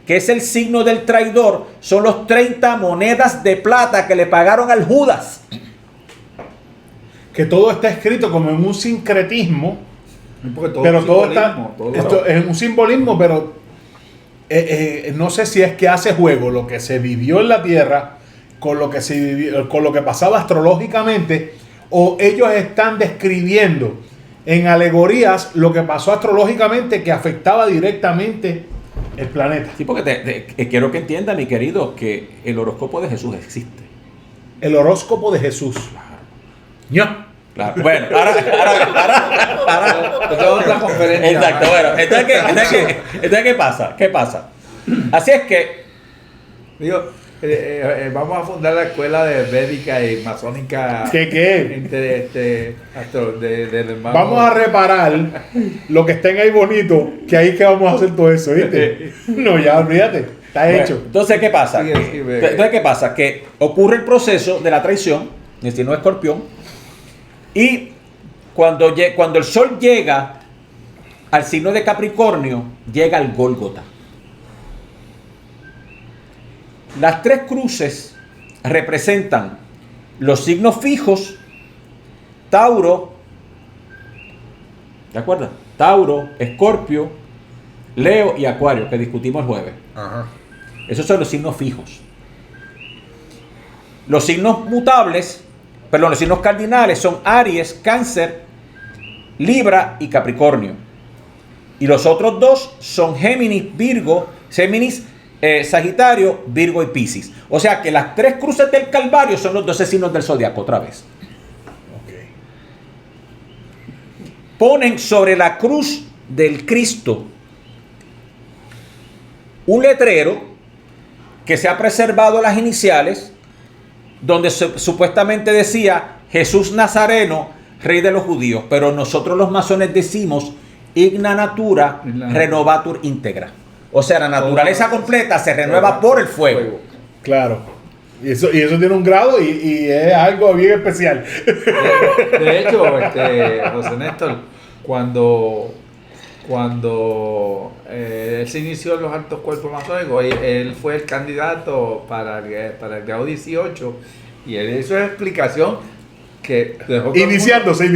que es el signo del traidor, son los 30 monedas de plata que le pagaron al Judas. Que todo está escrito como en un sincretismo, Porque todo pero es todo está, simbolismo, todo. esto es un simbolismo, pero no sé si es que hace juego lo que se vivió en la Tierra con lo que se vivió, con lo que pasaba astrológicamente, o ellos están describiendo en alegorías lo que pasó astrológicamente que afectaba directamente el planeta. Sí, porque quiero que entienda, mi querido, que el horóscopo de Jesús existe. El horóscopo de Jesús. ¡Ya! Claro. Bueno, ahora. Esto es otra conferencia. Exacto, bueno. Entonces, ¿qué pasa? ¿Qué pasa? Así es que, Digo, vamos a fundar la escuela de védica y masónica. ¿Qué? Del hermano. Vamos a reparar lo que estén ahí bonito, que ahí que vamos a hacer todo eso, ¿viste? No, ya olvídate, está bueno, hecho. entonces, ¿qué pasa? Sí, Entonces, ¿qué pasa? Que ocurre el proceso de la traición, el signo de Escorpión, y cuando el sol llega al signo de Capricornio, llega al Gólgota. Las 3 cruces representan los signos fijos, Tauro, ¿de acuerdo? Tauro, Escorpio, Leo y Acuario, que discutimos el jueves. Ajá. Esos son los signos fijos. Los signos mutables, los signos cardinales son Aries, Cáncer, Libra y Capricornio. Y los otros 2 son Géminis, Sagitario, Virgo y Piscis. O sea que las 3 cruces del Calvario son los 12 signos del zodiaco otra vez. Ponen sobre la cruz del Cristo un letrero que se ha preservado las iniciales, donde supuestamente decía Jesús Nazareno, rey de los judíos, pero nosotros los masones decimos Igna Natura Renovatur Integra. O sea, la naturaleza completa se renueva por el fuego. Claro. Y eso tiene un grado y es algo bien especial. De hecho, José Néstor, cuando él se inició en los altos cuerpos masónicos, él fue el candidato para el grado 18 y él hizo una explicación que dejó Iniciándose. yo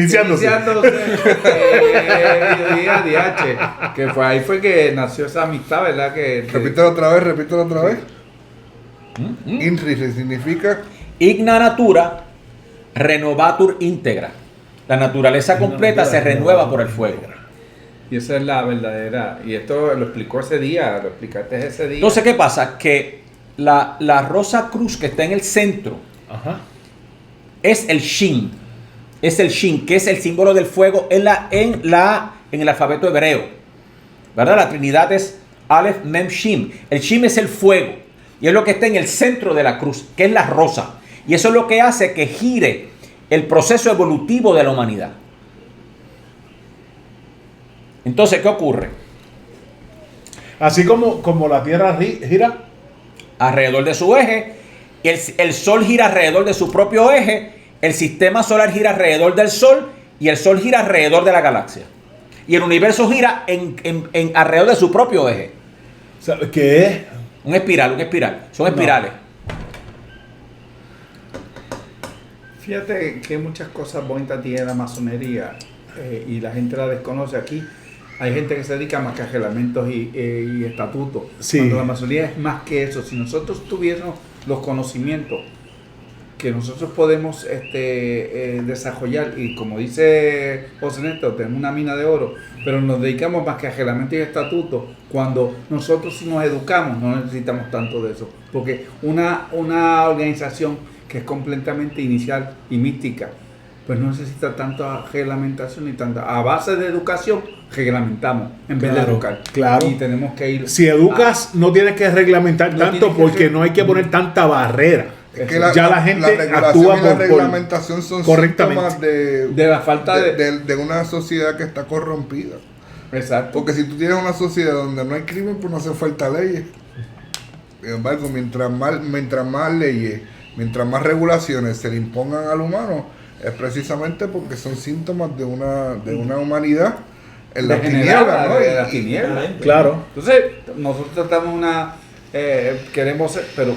diría DH, que ahí fue que nació esa amistad, ¿verdad? Repítelo otra vez. INRI significa Igna Natura Renovatur Integra. La naturaleza completa se renueva por el fuego. Y esa es la verdadera, y esto lo explicó ese día, lo explicaste ese día. Entonces, ¿qué pasa? Que la rosa cruz que está en el centro es el Shin. Es el Shin, que es el símbolo del fuego en el alfabeto hebreo. ¿Verdad? La Trinidad es Aleph, Mem, Shin. El Shin es el fuego. Y es lo que está en el centro de la cruz, que es la rosa. Y eso es lo que hace que gire el proceso evolutivo de la humanidad. Entonces, ¿qué ocurre? Así como la Tierra gira Alrededor de su eje, el Sol gira alrededor de su propio eje, el sistema solar gira alrededor del Sol y el Sol gira alrededor de la galaxia. Y el universo gira alrededor de su propio eje. ¿Sabes qué es? Un espiral. Son espirales. Fíjate que muchas cosas bonitas tiene la masonería y la gente la desconoce aquí. Hay gente que se dedica a mascajelamientos y estatutos. Sí. Cuando la masonería es más que eso. Si nosotros tuviéramos los conocimientos que nosotros podemos desarrollar, y como dice José Néstor, tenemos una mina de oro, pero nos dedicamos a mascajelamientos y estatutos, cuando nosotros si nos educamos no necesitamos tanto de eso. Porque una organización que es completamente inicial y mística, pues no necesita tanta reglamentación ni tanta. A base de educación, reglamentamos en vez de educar. Claro. Y tenemos que ir. Si educas, no tienes que reglamentar No tanto tienes que porque hacer- no hay que poner tanta barrera. Es que Ya la gente regulación actúa y la por reglamentación son correctamente. síntomas De la falta de una sociedad que está corrompida. Exacto. Porque si tú tienes una sociedad donde no hay crimen, pues no hace falta leyes. Sin embargo, mientras más leyes, mientras más regulaciones se le impongan al humano, es precisamente porque son síntomas de una humanidad en la degenerada, tiniebla, ¿no? de la tiniebla. Claro. Entonces, nosotros tratamos queremos ser, pero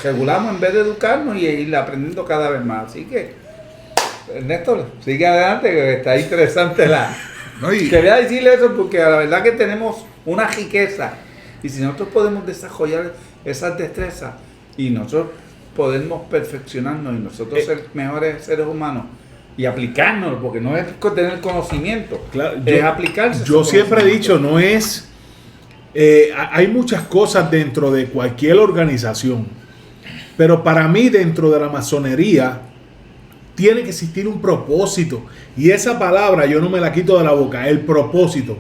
regulamos en vez de educarnos y ir aprendiendo cada vez más. Así que, Néstor, sigue adelante, que está interesante ¿No? Y Quería decirle eso porque la verdad que tenemos una riqueza y si nosotros podemos desarrollar esas destrezas y nosotros podemos perfeccionarnos y nosotros ser mejores seres humanos y aplicarnos, porque no es tener conocimiento, Claro, es aplicarse. Yo ese siempre he conocimiento. dicho, no es... hay muchas cosas dentro de cualquier organización, pero para mí dentro de la masonería tiene que existir un propósito. Y esa palabra yo no me la quito de la boca, el propósito.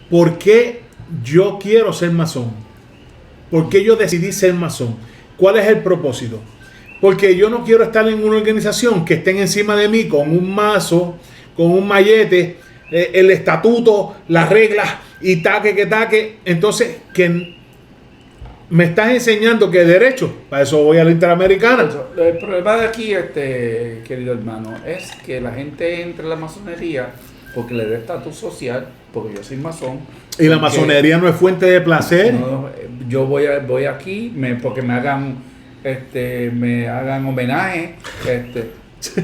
¿Por qué yo quiero ser masón? ¿Por qué yo decidí ser masón? ¿Cuál es el propósito? Porque yo no quiero estar en una organización que estén encima de mí con un mazo, con un mallete, el estatuto, las reglas y taque que taque. Entonces, que me estás enseñando que derecho, para eso voy a la Interamericana. El problema de aquí, querido hermano, es que la gente entra a la masonería porque le da estatus social, porque yo soy masón. Y la porque masonería no es fuente de placer. yo voy aquí porque me hagan homenaje.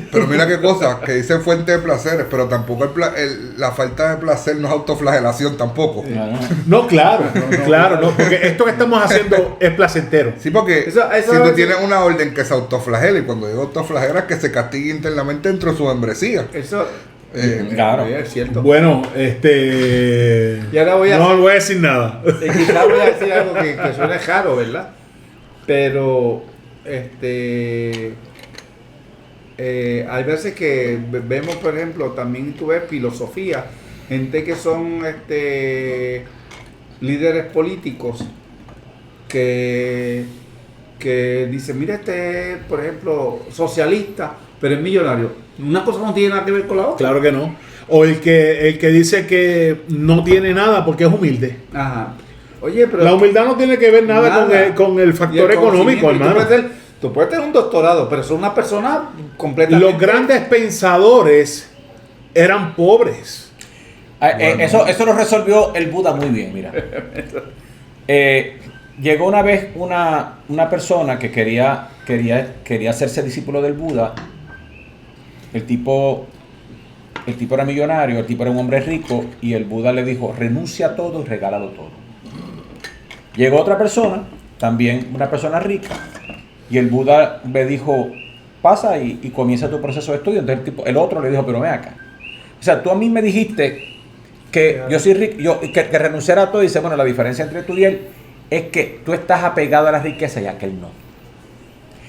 pero mira qué cosa, que dicen fuente de placeres, pero tampoco la falta de placer no es autoflagelación tampoco. No, claro, no, porque esto que estamos haciendo es placentero. Sí, porque Eso si tú es- tienes una orden que se autoflagela, y cuando digo autoflagela es que se castigue internamente dentro de su membresía. Eso Claro. es cierto. Bueno, Y ahora voy a no hacer- voy a decir nada. Quizás voy a decir algo que suene raro, ¿verdad? Pero hay veces que vemos, por ejemplo, también tú ves filosofía, gente que son líderes políticos que dicen, mira, por ejemplo, socialista, pero es millonario. Una cosa no tiene nada que ver con la otra. Claro que no. O el que dice que no tiene nada porque es humilde. Ajá. Oye, pero La humildad no tiene que ver nada. Con el Y factor el económico, conocimiento. hermano. Tú puedes tener un doctorado, pero son una persona completamente... Los grandes pensadores eran pobres. Eso lo resolvió el Buda muy bien, mira. Llegó una vez una persona que quería hacerse discípulo del Buda. El tipo era millonario, el tipo era un hombre rico y el Buda le dijo, renuncia a todo y regálalo todo. Llegó otra persona, también una persona rica, y el Buda le dijo, pasa y comienza tu proceso de estudio. Entonces el otro le dijo, pero ven acá. O sea, tú a mí me dijiste que yo soy rico, que renunciara a todo, y dice, bueno, la diferencia entre tú y él es que tú estás apegado a la riqueza y aquel no.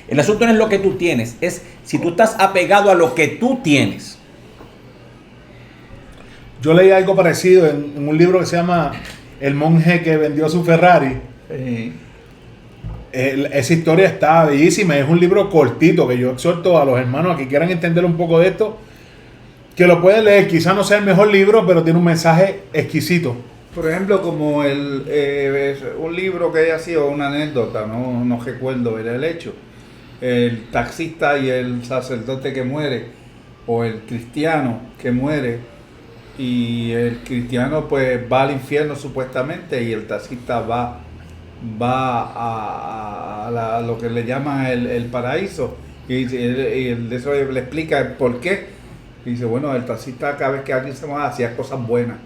El asunto no es lo que tú tienes, es si tú estás apegado a lo que tú tienes. Yo leí algo parecido en un libro que se llama El monje que vendió su Ferrari. Esa historia está bellísima. Es un libro cortito que yo exhorto a los hermanos a que quieran entender un poco de esto, que lo pueden leer. Quizás no sea el mejor libro, pero tiene un mensaje exquisito. Por ejemplo, como un libro que haya sido una anécdota, no recuerdo el hecho. El taxista y el sacerdote que muere, o el cristiano que muere, y el cristiano pues va al infierno supuestamente, y el taxista va a lo que le llaman el paraíso, y de eso le explica el por qué. Y dice, bueno, el taxista cada vez que alguien se mudaba hacía cosas buenas.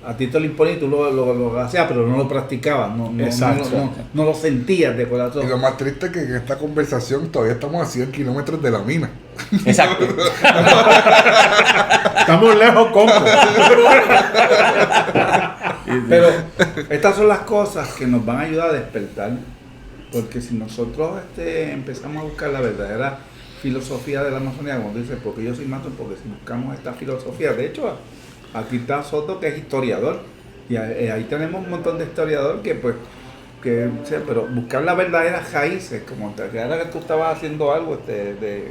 A ti te lo imponía y tú lo hacías, pero no lo practicabas, no lo sentías de Y corazón. lo más triste es que en esta conversación todavía estamos a 100 kilómetros de la mina. Exacto. Estamos lejos, compa. Pero estas son las cosas que nos van a ayudar a despertar, porque si nosotros empezamos a buscar la verdadera filosofía de la masonería, como tú dices, porque yo soy masón, porque si buscamos esta filosofía, de hecho, aquí está Soto, que es historiador, y ahí tenemos un montón de historiadores pero buscar las verdaderas raíces, como ahora que tú estabas haciendo algo de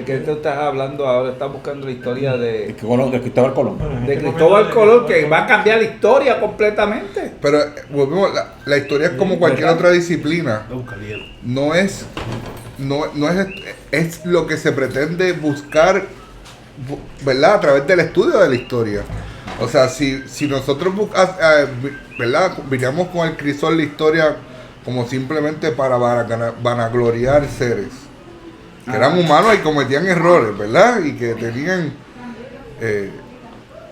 que tú estás hablando ahora, estás buscando la historia de Cristóbal Colón. Cristóbal Colón, que va a cambiar la historia completamente. Pero volvemos, la historia es como cualquier otra disciplina. No es lo que se pretende buscar ¿verdad? A través del estudio de la historia. O sea, si nosotros ¿verdad? Miramos con el crisol la historia como simplemente para vanagloriar seres que eran humanos y cometían errores, ¿verdad? Y que tenían...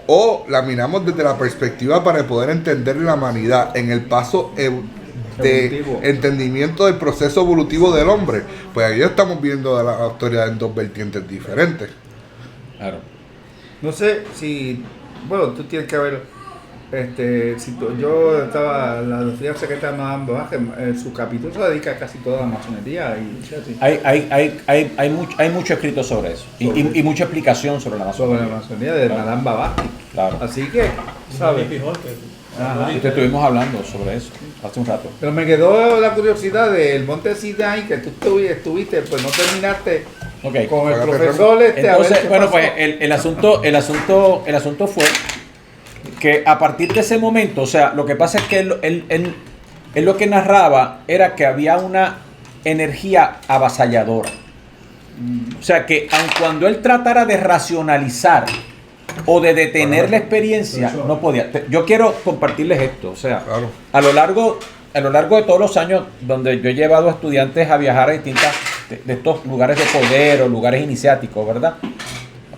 o la miramos desde la perspectiva para poder entender la humanidad en el paso de Evolutivo. entendimiento del proceso evolutivo del hombre. Pues ahí estamos viendo la historia en dos vertientes diferentes. Claro. No sé si, bueno, tú tienes que ver, yo estaba, la doctrina secreta de Madame Blavatsky, su capítulo se dedica casi toda a la masonería. Hay mucho escrito sobre eso y mucha explicación sobre la Sobre masonería. la masonería de Madame Blavatsky. Claro. Así que, ¿sabes? Ajá. Y te estuvimos hablando sobre eso hace un rato. Pero me quedó la curiosidad del Monte Sinai, que tú estuviste, pues no terminaste Ok. con el Págate, profesor a ver Entonces, qué bueno, pasó. pues el asunto fue que a partir de ese momento, o sea, lo que pasa es que él lo que narraba era que había una energía avasalladora. O sea, que aun cuando él tratara de racionalizar o de detener la experiencia, no podía. Yo quiero compartirles esto, o sea, Claro. a lo largo de todos los años donde yo he llevado a estudiantes a viajar a distintas de estos lugares de poder o lugares iniciáticos, ¿verdad?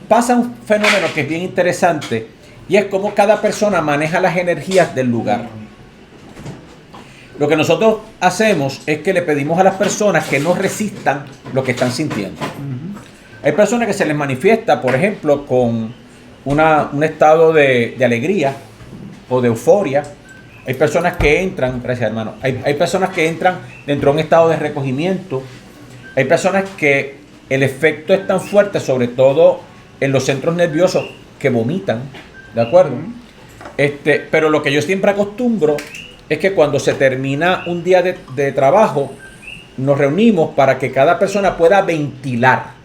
Pasa un fenómeno que es bien interesante y es cómo cada persona maneja las energías del lugar. Lo que nosotros hacemos es que le pedimos a las personas que no resistan lo que están sintiendo. Hay personas que se les manifiesta, por ejemplo, con un estado de alegría o de euforia. Hay personas que entran, gracias hermano, hay personas que entran dentro de un estado de recogimiento. Hay personas que el efecto es tan fuerte, sobre todo en los centros nerviosos, que vomitan, ¿de acuerdo? Pero lo que yo siempre acostumbro es que cuando se termina un día de trabajo, nos reunimos para que cada persona pueda ventilar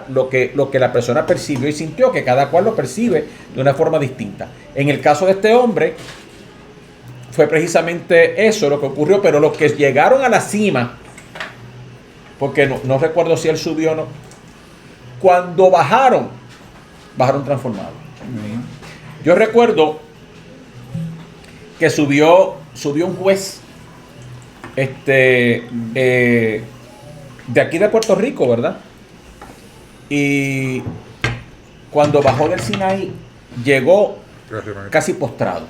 lo que la persona percibió y sintió, que cada cual lo percibe de una forma distinta. En el caso de este hombre, fue precisamente eso lo que ocurrió, pero los que llegaron a la cima, porque no recuerdo si él subió o no, cuando bajaron transformados. Yo recuerdo que subió un juez de aquí de Puerto Rico, ¿verdad? Y cuando bajó del Sinaí, llegó Gracias, Manuel. casi postrado.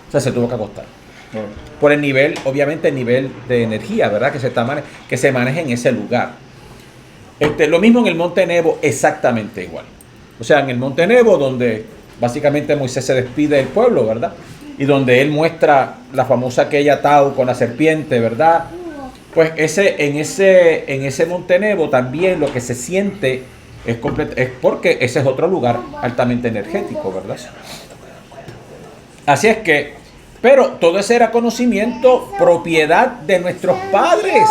O sea, se tuvo que acostar. Por el nivel, obviamente el nivel de energía, ¿verdad? Que se maneja en ese lugar. Lo mismo en el Monte Nebo, exactamente igual. O sea, en el Monte Nebo, donde básicamente Moisés se despide del pueblo, ¿verdad? Y donde él muestra la famosa aquella Tau con la serpiente, ¿verdad? Pues en ese Monte Nebo también lo que se siente es porque ese es otro lugar altamente energético, ¿verdad? Así es que, pero todo ese era conocimiento, propiedad de nuestros padres,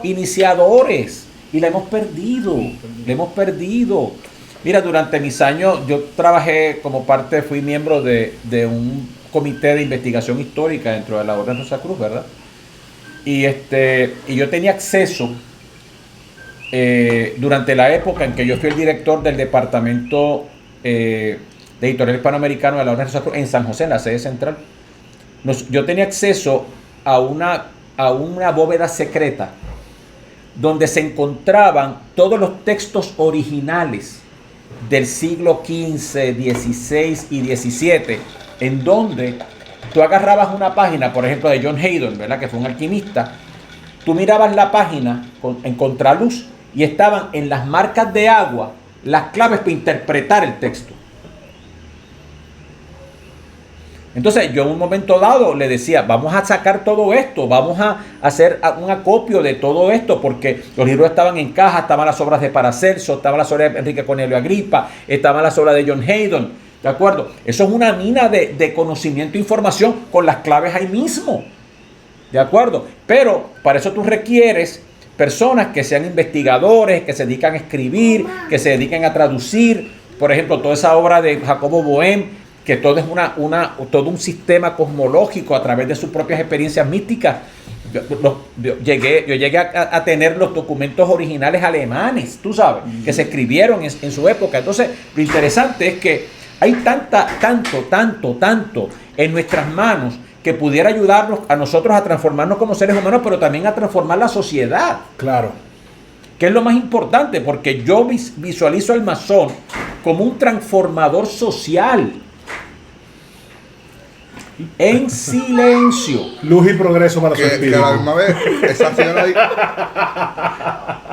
iniciadores, y la hemos perdido. Mira, durante mis años yo trabajé fui miembro de un comité de investigación histórica dentro de la Orden Rosa Cruz, ¿verdad? Y yo tenía acceso durante la época en que yo fui el director del departamento de editorial hispanoamericano de la Orden Rosa Cruz en San José, en la sede central. Yo tenía acceso a una bóveda secreta donde se encontraban todos los textos originales del siglo XV, XVI y XVII, en donde tú agarrabas una página, por ejemplo, de John Haydon, ¿verdad? Que fue un alquimista. Tú mirabas la página en contraluz y estaban en las marcas de agua las claves para interpretar el texto. Entonces yo en un momento dado le decía, vamos a sacar todo esto, vamos a hacer un acopio de todo esto, porque los libros estaban en caja, estaban las obras de Paracelso, estaban las obras de Enrique Cornelio Agripa, estaban las obras de John Haydon, ¿de acuerdo? Eso es una mina de conocimiento e información con las claves ahí mismo, ¿de acuerdo? Pero para eso tú requieres personas que sean investigadores, que se dedican a escribir, que se dediquen a traducir, por ejemplo, toda esa obra de Jacobo Boehme, que todo es todo un sistema cosmológico a través de sus propias experiencias místicas. Yo llegué a tener los documentos originales alemanes, tú sabes, que se escribieron en su época. Entonces, lo interesante es que hay tanto en nuestras manos que pudiera ayudarnos a nosotros a transformarnos como seres humanos, pero también a transformar la sociedad. Claro. Que es lo más importante, porque yo visualizo al masón como un transformador social. En silencio. Luz y progreso para su Que espíritu. a la misma vez esa ha sido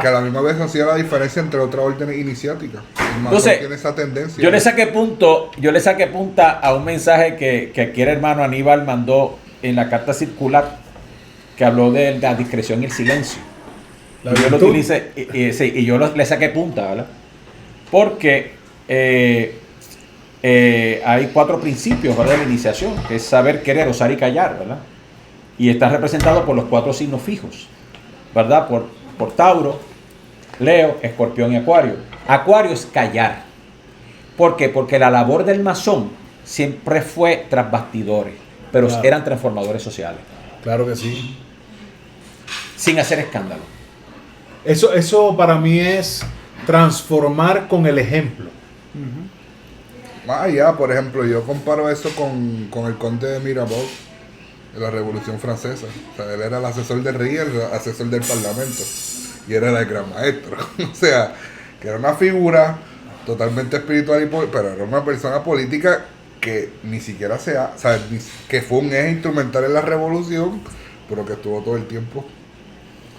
que a la misma vez ha sido la diferencia entre otras órdenes iniciáticas. El masón Entonces, tiene esa tendencia. Yo le saqué punta a un mensaje que aquí el hermano Aníbal mandó en la carta circular, que habló de la discreción y el silencio. La Y yo lo virtud. utilicé, y yo le saqué punta, ¿verdad? Porque hay 4 principios, ¿verdad?, de la iniciación, que es saber, querer, osar y callar, ¿verdad? Y están representados por los 4 signos fijos, ¿verdad? Por Tauro, Leo, Escorpión y Acuario. Acuario es callar. ¿Por qué? Porque la labor del masón siempre fue tras bastidores, pero Claro. eran transformadores sociales, Claro que sí. sin hacer escándalo. Eso para mí es transformar con el ejemplo. Más allá, por ejemplo, yo comparo eso con el conde de Mirabeau de la Revolución Francesa. O sea, él era el asesor del rey, el asesor del parlamento. Y era el gran maestro. O sea, que era una figura totalmente espiritual, pero era una persona política que ni siquiera que fue un eje instrumental en la revolución, pero que estuvo todo el tiempo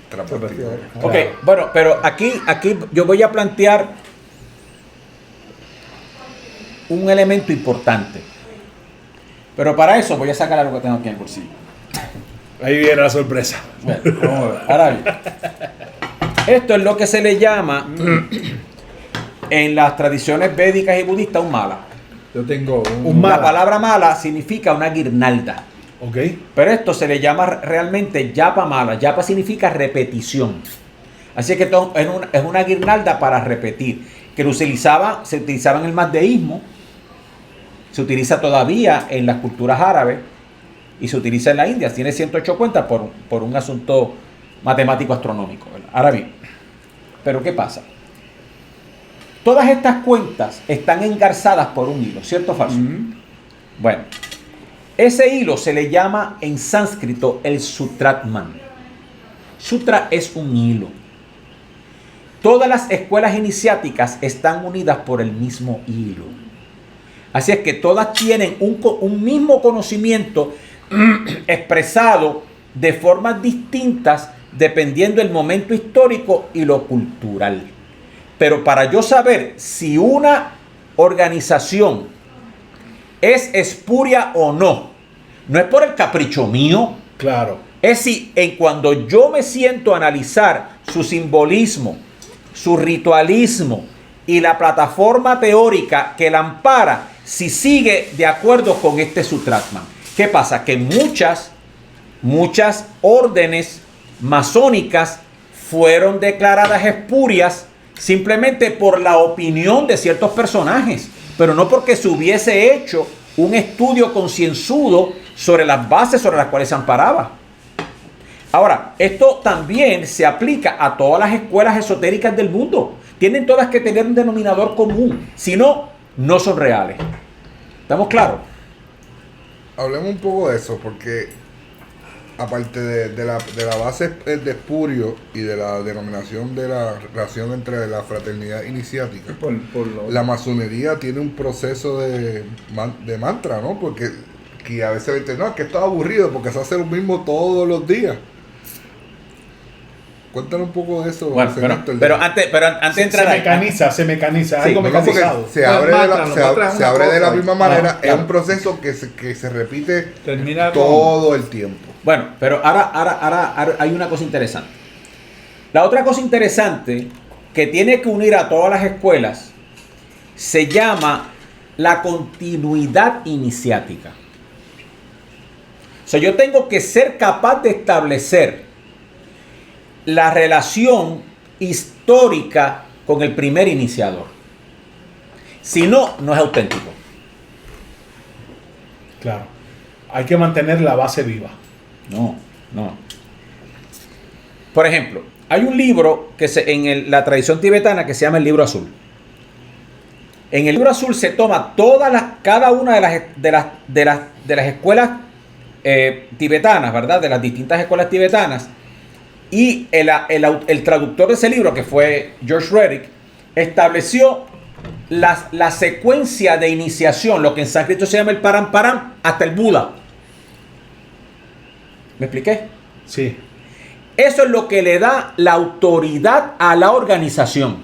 tras bastidores. Ok, bueno, pero aquí yo voy a plantear un elemento importante. Pero para eso voy a sacar algo que tengo aquí en el bolsillo. Ahí viene la sorpresa. Bueno, vamos a ver. Ahora bien, esto es lo que se le llama en las tradiciones védicas y budistas un mala. Yo tengo Un mala. La palabra mala significa una guirnalda. ¿Ok? Pero esto se le llama realmente yapa mala. Yapa significa repetición. Así que esto es una guirnalda para repetir. Que se utilizaba en el mazdeísmo. Se utiliza todavía en las culturas árabes. Y se utiliza en la India. Tiene 108 cuentas por un asunto matemático astronómico, ¿verdad? Ahora bien, ¿pero qué pasa? Todas estas cuentas están engarzadas por un hilo, ¿cierto o falso? Bueno, ese hilo se le llama en sánscrito el sutratman. Sutra es un hilo. Todas las escuelas iniciáticas están unidas por el mismo hilo. Así es que todas tienen un mismo conocimiento expresado de formas distintas dependiendo del momento histórico y lo cultural. Pero para yo saber si una organización es espuria o no, no es por el capricho mío, Claro. es si cuando yo me siento a analizar su simbolismo, su ritualismo y la plataforma teórica que la ampara, si sigue de acuerdo con este Sutratman. ¿Qué pasa? Que muchas órdenes masónicas fueron declaradas espurias simplemente por la opinión de ciertos personajes, pero no porque se hubiese hecho un estudio concienzudo sobre las bases sobre las cuales se amparaba. Ahora, esto también se aplica a todas las escuelas esotéricas del mundo. Tienen todas que tener un denominador común, si no, no son reales. ¿Estamos claros? Hablemos un poco de eso, porque aparte de la base de espurio y de la denominación de la relación entre la fraternidad iniciática, la masonería tiene un proceso de mantra, ¿no? Porque que a veces dicen, no, es que esto es aburrido porque se hace lo mismo todos los días. Cuéntanos un poco de eso. Bueno, Ernesto, pero antes de entrar ahí, Se mecaniza, Sí, algo no, no, porque mecanizado. se abre, se abre de la misma manera, es claro. un proceso que se repite termina todo el tiempo. bueno, pero ahora hay una cosa interesante. La otra cosa interesante que tiene que unir a todas las escuelas se llama la continuidad iniciática. O sea, yo tengo que ser capaz de establecer la relación histórica con el primer iniciador. Si no, no es auténtico. Claro. Hay que mantener la base viva. No. Por ejemplo, hay un libro que la tradición tibetana que se llama el Libro Azul. En el Libro Azul se toma cada una de las escuelas tibetanas, ¿verdad? De las distintas escuelas tibetanas. Y el traductor de ese libro, que fue George Reddick, estableció la secuencia de iniciación, lo que en sánscrito se llama el Paramparam, hasta el Buda. ¿Me expliqué? Sí. Eso es lo que le da la autoridad a la organización.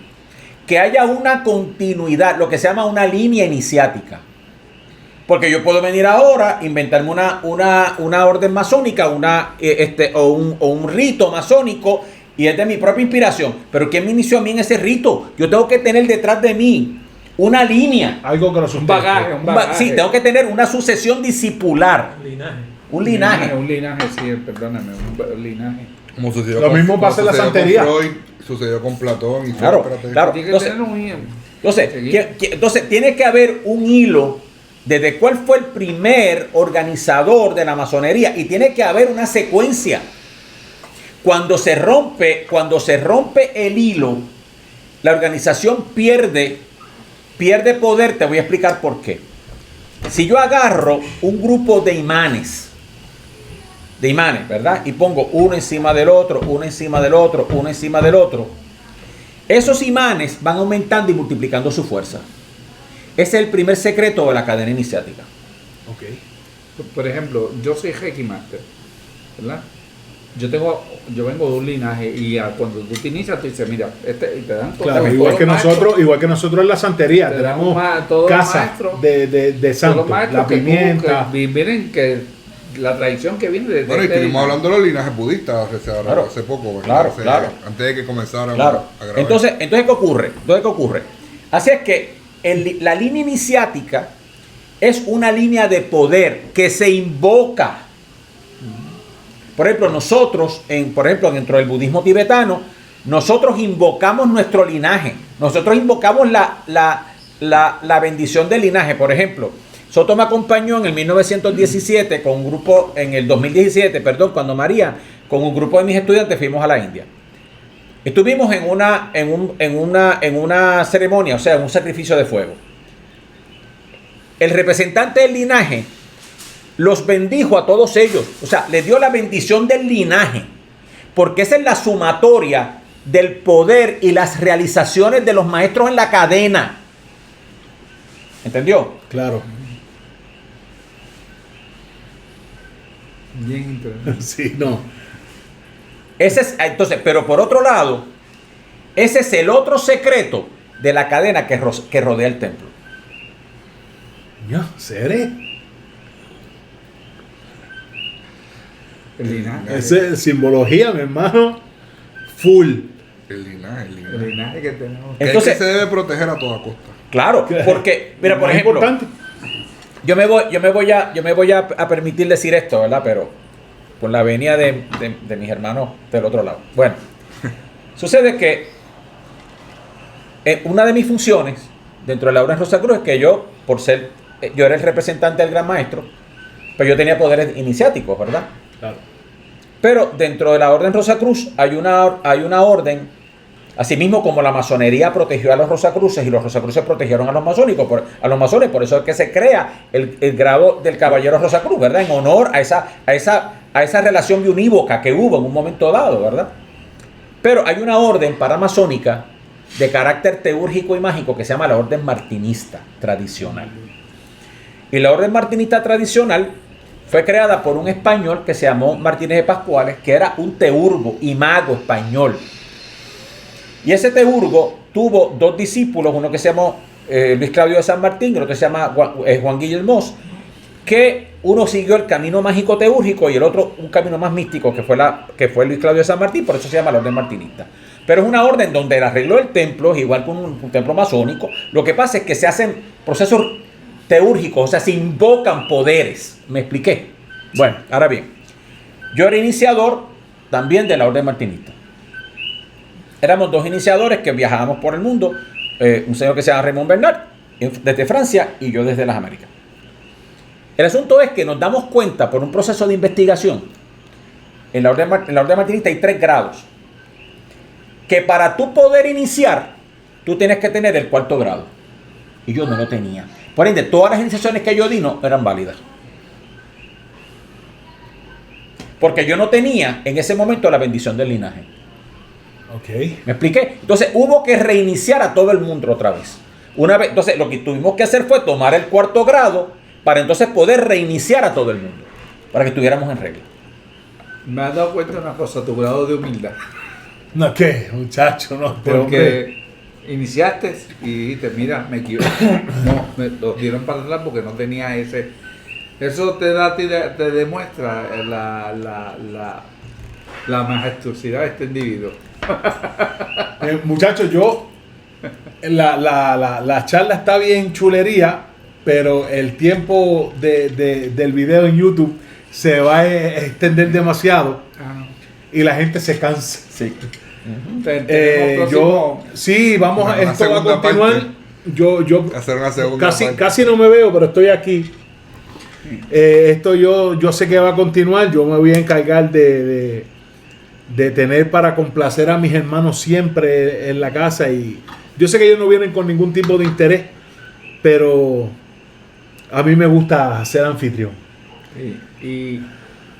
Que haya una continuidad, lo que se llama una línea iniciática. Porque yo puedo venir ahora, inventarme una orden masónica, o un rito masónico, y es de mi propia inspiración. Pero ¿quién me inició a mí en ese rito? Yo tengo que tener detrás de mí una línea. Algo que lo sustente. Un bagaje. Sí, tengo que tener una sucesión discipular. Un linaje. Un linaje, sí, perdóname, un linaje. Como sucedió Lo mismo pasa en la santería. Con Freud, sucedió con Platón y Claro, Sócrates. claro. Tiene que tener un Entonces, tiene que haber un hilo desde cuál fue el primer organizador de la masonería, y tiene que haber una secuencia. Cuando se rompe el hilo, la organización pierde poder. Te voy a explicar por qué. Si yo agarro un grupo de imanes, ¿verdad? Y pongo uno encima del otro, uno encima del otro, uno encima del otro, esos imanes van aumentando y multiplicando su fuerza. Ese es el primer secreto de la cadena iniciática. Ok. Por ejemplo, yo soy Reiki Master, ¿verdad? Yo vengo de un linaje, y cuando tú te inicias, tú dices, mira, y te dan todo. Claro, todos igual los que maestros, nosotros en la santería te dan tenemos todos los casa maestros, de todos santos, los maestros la que pimienta. miren que la tradición que viene desde Bueno, y este estuvimos linaje. hablando de los linajes budistas Claro. hace poco, ¿verdad? Claro, Hace- claro. Antes de que comenzáramos Claro. a grabar. Entonces, ¿qué ocurre? Así es que la línea iniciática es una línea de poder que se invoca. Por ejemplo, nosotros, dentro del budismo tibetano, nosotros invocamos nuestro linaje. Nosotros invocamos la bendición del linaje. Por ejemplo, Soto me acompañó en el 1917 con un grupo, en el 2017, perdón, cuando María, con un grupo de mis estudiantes fuimos a la India. Estuvimos en una ceremonia, o sea, en un sacrificio de fuego. El representante del linaje los bendijo a todos ellos, o sea, les dio la bendición del linaje, porque esa es la sumatoria del poder y las realizaciones de los maestros en la cadena. ¿Entendió? Claro. Bien interesante. Sí, no. Entonces, pero por otro lado, ese es el otro secreto de la cadena que rodea el templo. Ya, ¿seré? El linaje. Esa es simbología, mi hermano. Full. El linaje. El linaje que tenemos. Entonces, Que se debe proteger a toda costa. claro, porque, mira, por Más ejemplo, importante. yo me voy a permitir decir esto, ¿verdad? Pero por la venia de mis hermanos del otro lado. Bueno, sucede que una de mis funciones dentro de la Orden Rosacruz es que yo era el representante del Gran Maestro, pero yo tenía poderes iniciáticos, ¿verdad? Claro. Pero dentro de la Orden Rosacruz hay una orden, asimismo como la masonería protegió a los Rosacruces y los Rosacruces protegieron a los masones, por eso es que se crea el grado del Caballero Rosacruz, ¿verdad? En honor a esa relación unívoca que hubo en un momento dado, ¿verdad? Pero hay una orden paramasónica de carácter teúrgico y mágico que se llama la Orden Martinista Tradicional. Y la Orden Martinista Tradicional fue creada por un español que se llamó Martínez de Pascuales, que era un teurgo y mago español. Y ese teurgo tuvo dos discípulos, uno que se llamó Luis Claudio de San Martín y el otro se llama Juan Guillermo, que uno siguió el camino mágico teúrgico y el otro un camino más místico, que fue Luis Claudio de San Martín, por eso se llama la Orden Martinista. Pero es una orden donde el arreglo del templo es igual que un templo masónico. Lo que pasa es que se hacen procesos teúrgicos, o sea, se invocan poderes. ¿Me expliqué? Bueno, ahora bien, yo era iniciador también de la Orden Martinista. Éramos dos iniciadores que viajábamos por el mundo, un señor que se llama Raymond Bernard, desde Francia, y yo desde las Américas. El asunto es que nos damos cuenta por un proceso de investigación. En la Orden Martinista hay 3 grados. que para tú poder iniciar, tú tienes que tener el 4º grado. Y yo no lo tenía. Por ende, todas las iniciaciones que yo di no eran válidas. Porque yo no tenía en ese momento la bendición del linaje. Ok. ¿Me expliqué? Entonces hubo que reiniciar a todo el mundo otra vez. Una vez, entonces lo que tuvimos que hacer fue tomar el 4º grado para entonces poder reiniciar a todo el mundo. Para que estuviéramos en regla. Me has dado cuenta de una cosa, tu grado de humildad. No, ¿qué? Muchacho, no. Este hombre. Porque iniciaste y dijiste, mira, me equivoqué. No, me lo dieron para atrás porque no tenía ese. Eso te da, te demuestra la majestuosidad de este individuo. Muchachos, la charla está bien chulería, pero el tiempo del video en YouTube se va a extender demasiado y la gente se cansa. Sí. Esto va a continuar. Yo Hacer una segunda parte. casi no me veo, pero estoy aquí. Yo sé que va a continuar. Yo me voy a encargar de tener para complacer a mis hermanos siempre en la casa, y yo sé que ellos no vienen con ningún tipo de interés, pero a mí me gusta ser anfitrión. Y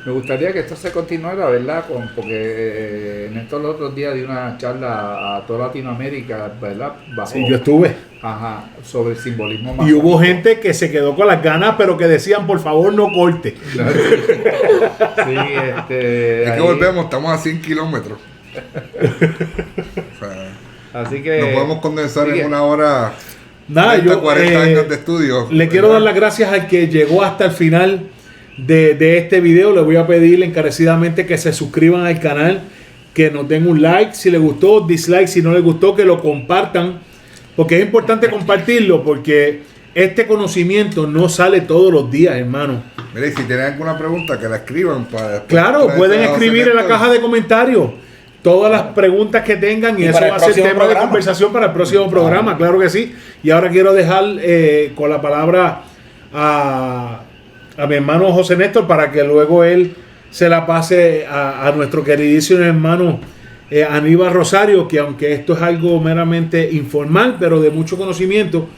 me gustaría que esto se continuara, ¿verdad? Porque en estos otros días di una charla a toda Latinoamérica, ¿verdad? Sí, yo estuve. Ajá, sobre el simbolismo Y masónico. hubo gente que se quedó con las ganas, pero que decían, por favor, no corte. Claro. Sí, Es que ahí- volvemos, estamos a 100 kilómetros. O sea, Así que no podemos condensar sigue. en una hora Nada, 30, yo 40 años de estudio. le quiero dar las gracias al que llegó hasta el final de este video. Le voy a pedir encarecidamente que se suscriban al canal, que nos den un like si les gustó, dislike si no les gustó, que lo compartan, porque es importante compartirlo, porque este conocimiento no sale todos los días, hermano. Mire, y si tienen alguna pregunta, que la escriban para después Claro, traerse pueden a escribir en la Néstor. caja de comentarios todas las preguntas que tengan, y Y eso para el va a ser próximo tema de programa. conversación para el próximo programa, claro que sí. Y ahora quiero dejar con la palabra a mi hermano José Néstor, para que luego él se la pase a nuestro queridísimo hermano Aníbal Rosario, que aunque esto es algo meramente informal, pero de mucho conocimiento,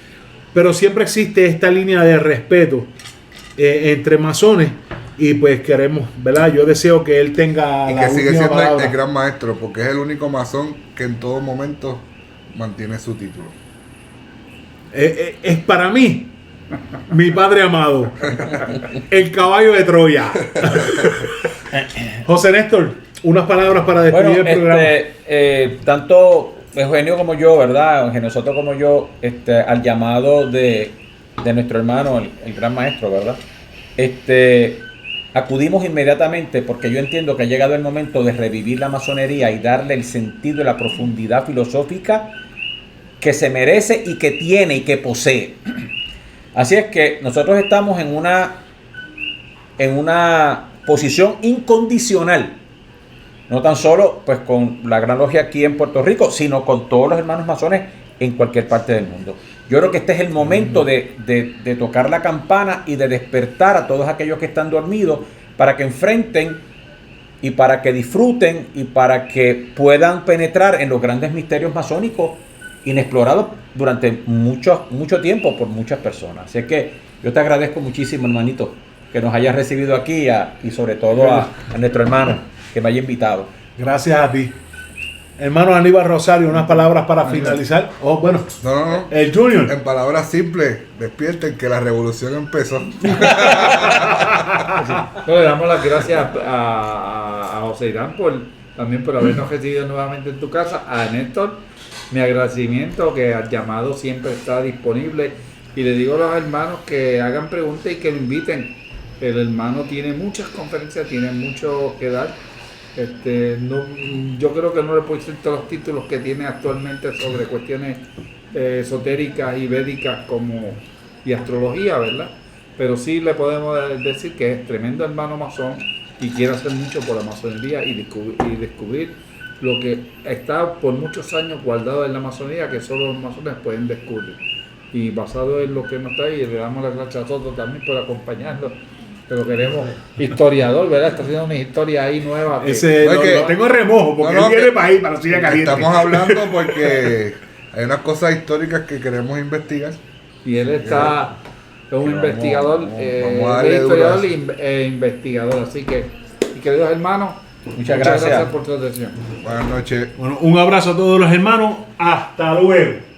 pero siempre existe esta línea de respeto entre masones, y pues queremos, ¿verdad? Yo deseo que él tenga Y la que sigue última siendo palabra. el gran maestro, porque es el único masón que en todo momento mantiene su título. Es para mí mi padre amado, el caballo de Troya. José Néstor, unas palabras para despedir Bueno, el programa. tanto Eugenio como yo, ¿verdad? Eugenio Soto como yo, al llamado de nuestro hermano, el gran maestro, ¿verdad? Acudimos inmediatamente, porque yo entiendo que ha llegado el momento de revivir la masonería y darle el sentido y la profundidad filosófica que se merece y que tiene y que posee. Así es que nosotros estamos en una posición incondicional, no tan solo pues con la Gran Logia aquí en Puerto Rico, sino con todos los hermanos masones en cualquier parte del mundo. Yo creo que este es el momento de tocar la campana y de despertar a todos aquellos que están dormidos, para que enfrenten y para que disfruten y para que puedan penetrar en los grandes misterios masónicos inexplorados durante mucho tiempo por muchas personas. Así que yo te agradezco muchísimo, hermanito, que nos hayas recibido aquí y sobre todo a nuestro hermano que me haya invitado. Gracias a ti. Hermano Aníbal Rosario, unas palabras para finalizar. Bueno, No. el Junior. En palabras simples, despierten que la revolución empezó. le damos las gracias a José Irán también por habernos recibido nuevamente en tu casa. A Néstor, mi agradecimiento, que al llamado siempre está disponible. Y le digo a los hermanos que hagan preguntas y que lo inviten. El hermano tiene muchas conferencias, tiene mucho que dar. Yo creo que no le puedo decir todos los títulos que tiene actualmente sobre cuestiones esotéricas y védicas y astrología, ¿verdad? Pero sí le podemos decir que es tremendo hermano masón y quiere hacer mucho por la masonería y descubrir lo que está por muchos años guardado en la masonería, que solo los masones pueden descubrir. Y basado en lo que nos está ahí, le damos las gracias a todos también por acompañarnos pero queremos historiador, ¿verdad? Está haciendo una historia ahí nueva. Ese No, es que- lo tengo en remojo porque No, él viene que- para ahí, para la silla caliente. Estamos hablando porque hay unas cosas históricas que queremos investigar. Y él está, es un Vamos- investigador, vamos a es darle historiador duro e investigador. Así que, y queridos hermanos, Muchas gracias. por su atención. Buenas noches. Bueno, un abrazo a todos los hermanos. Hasta luego.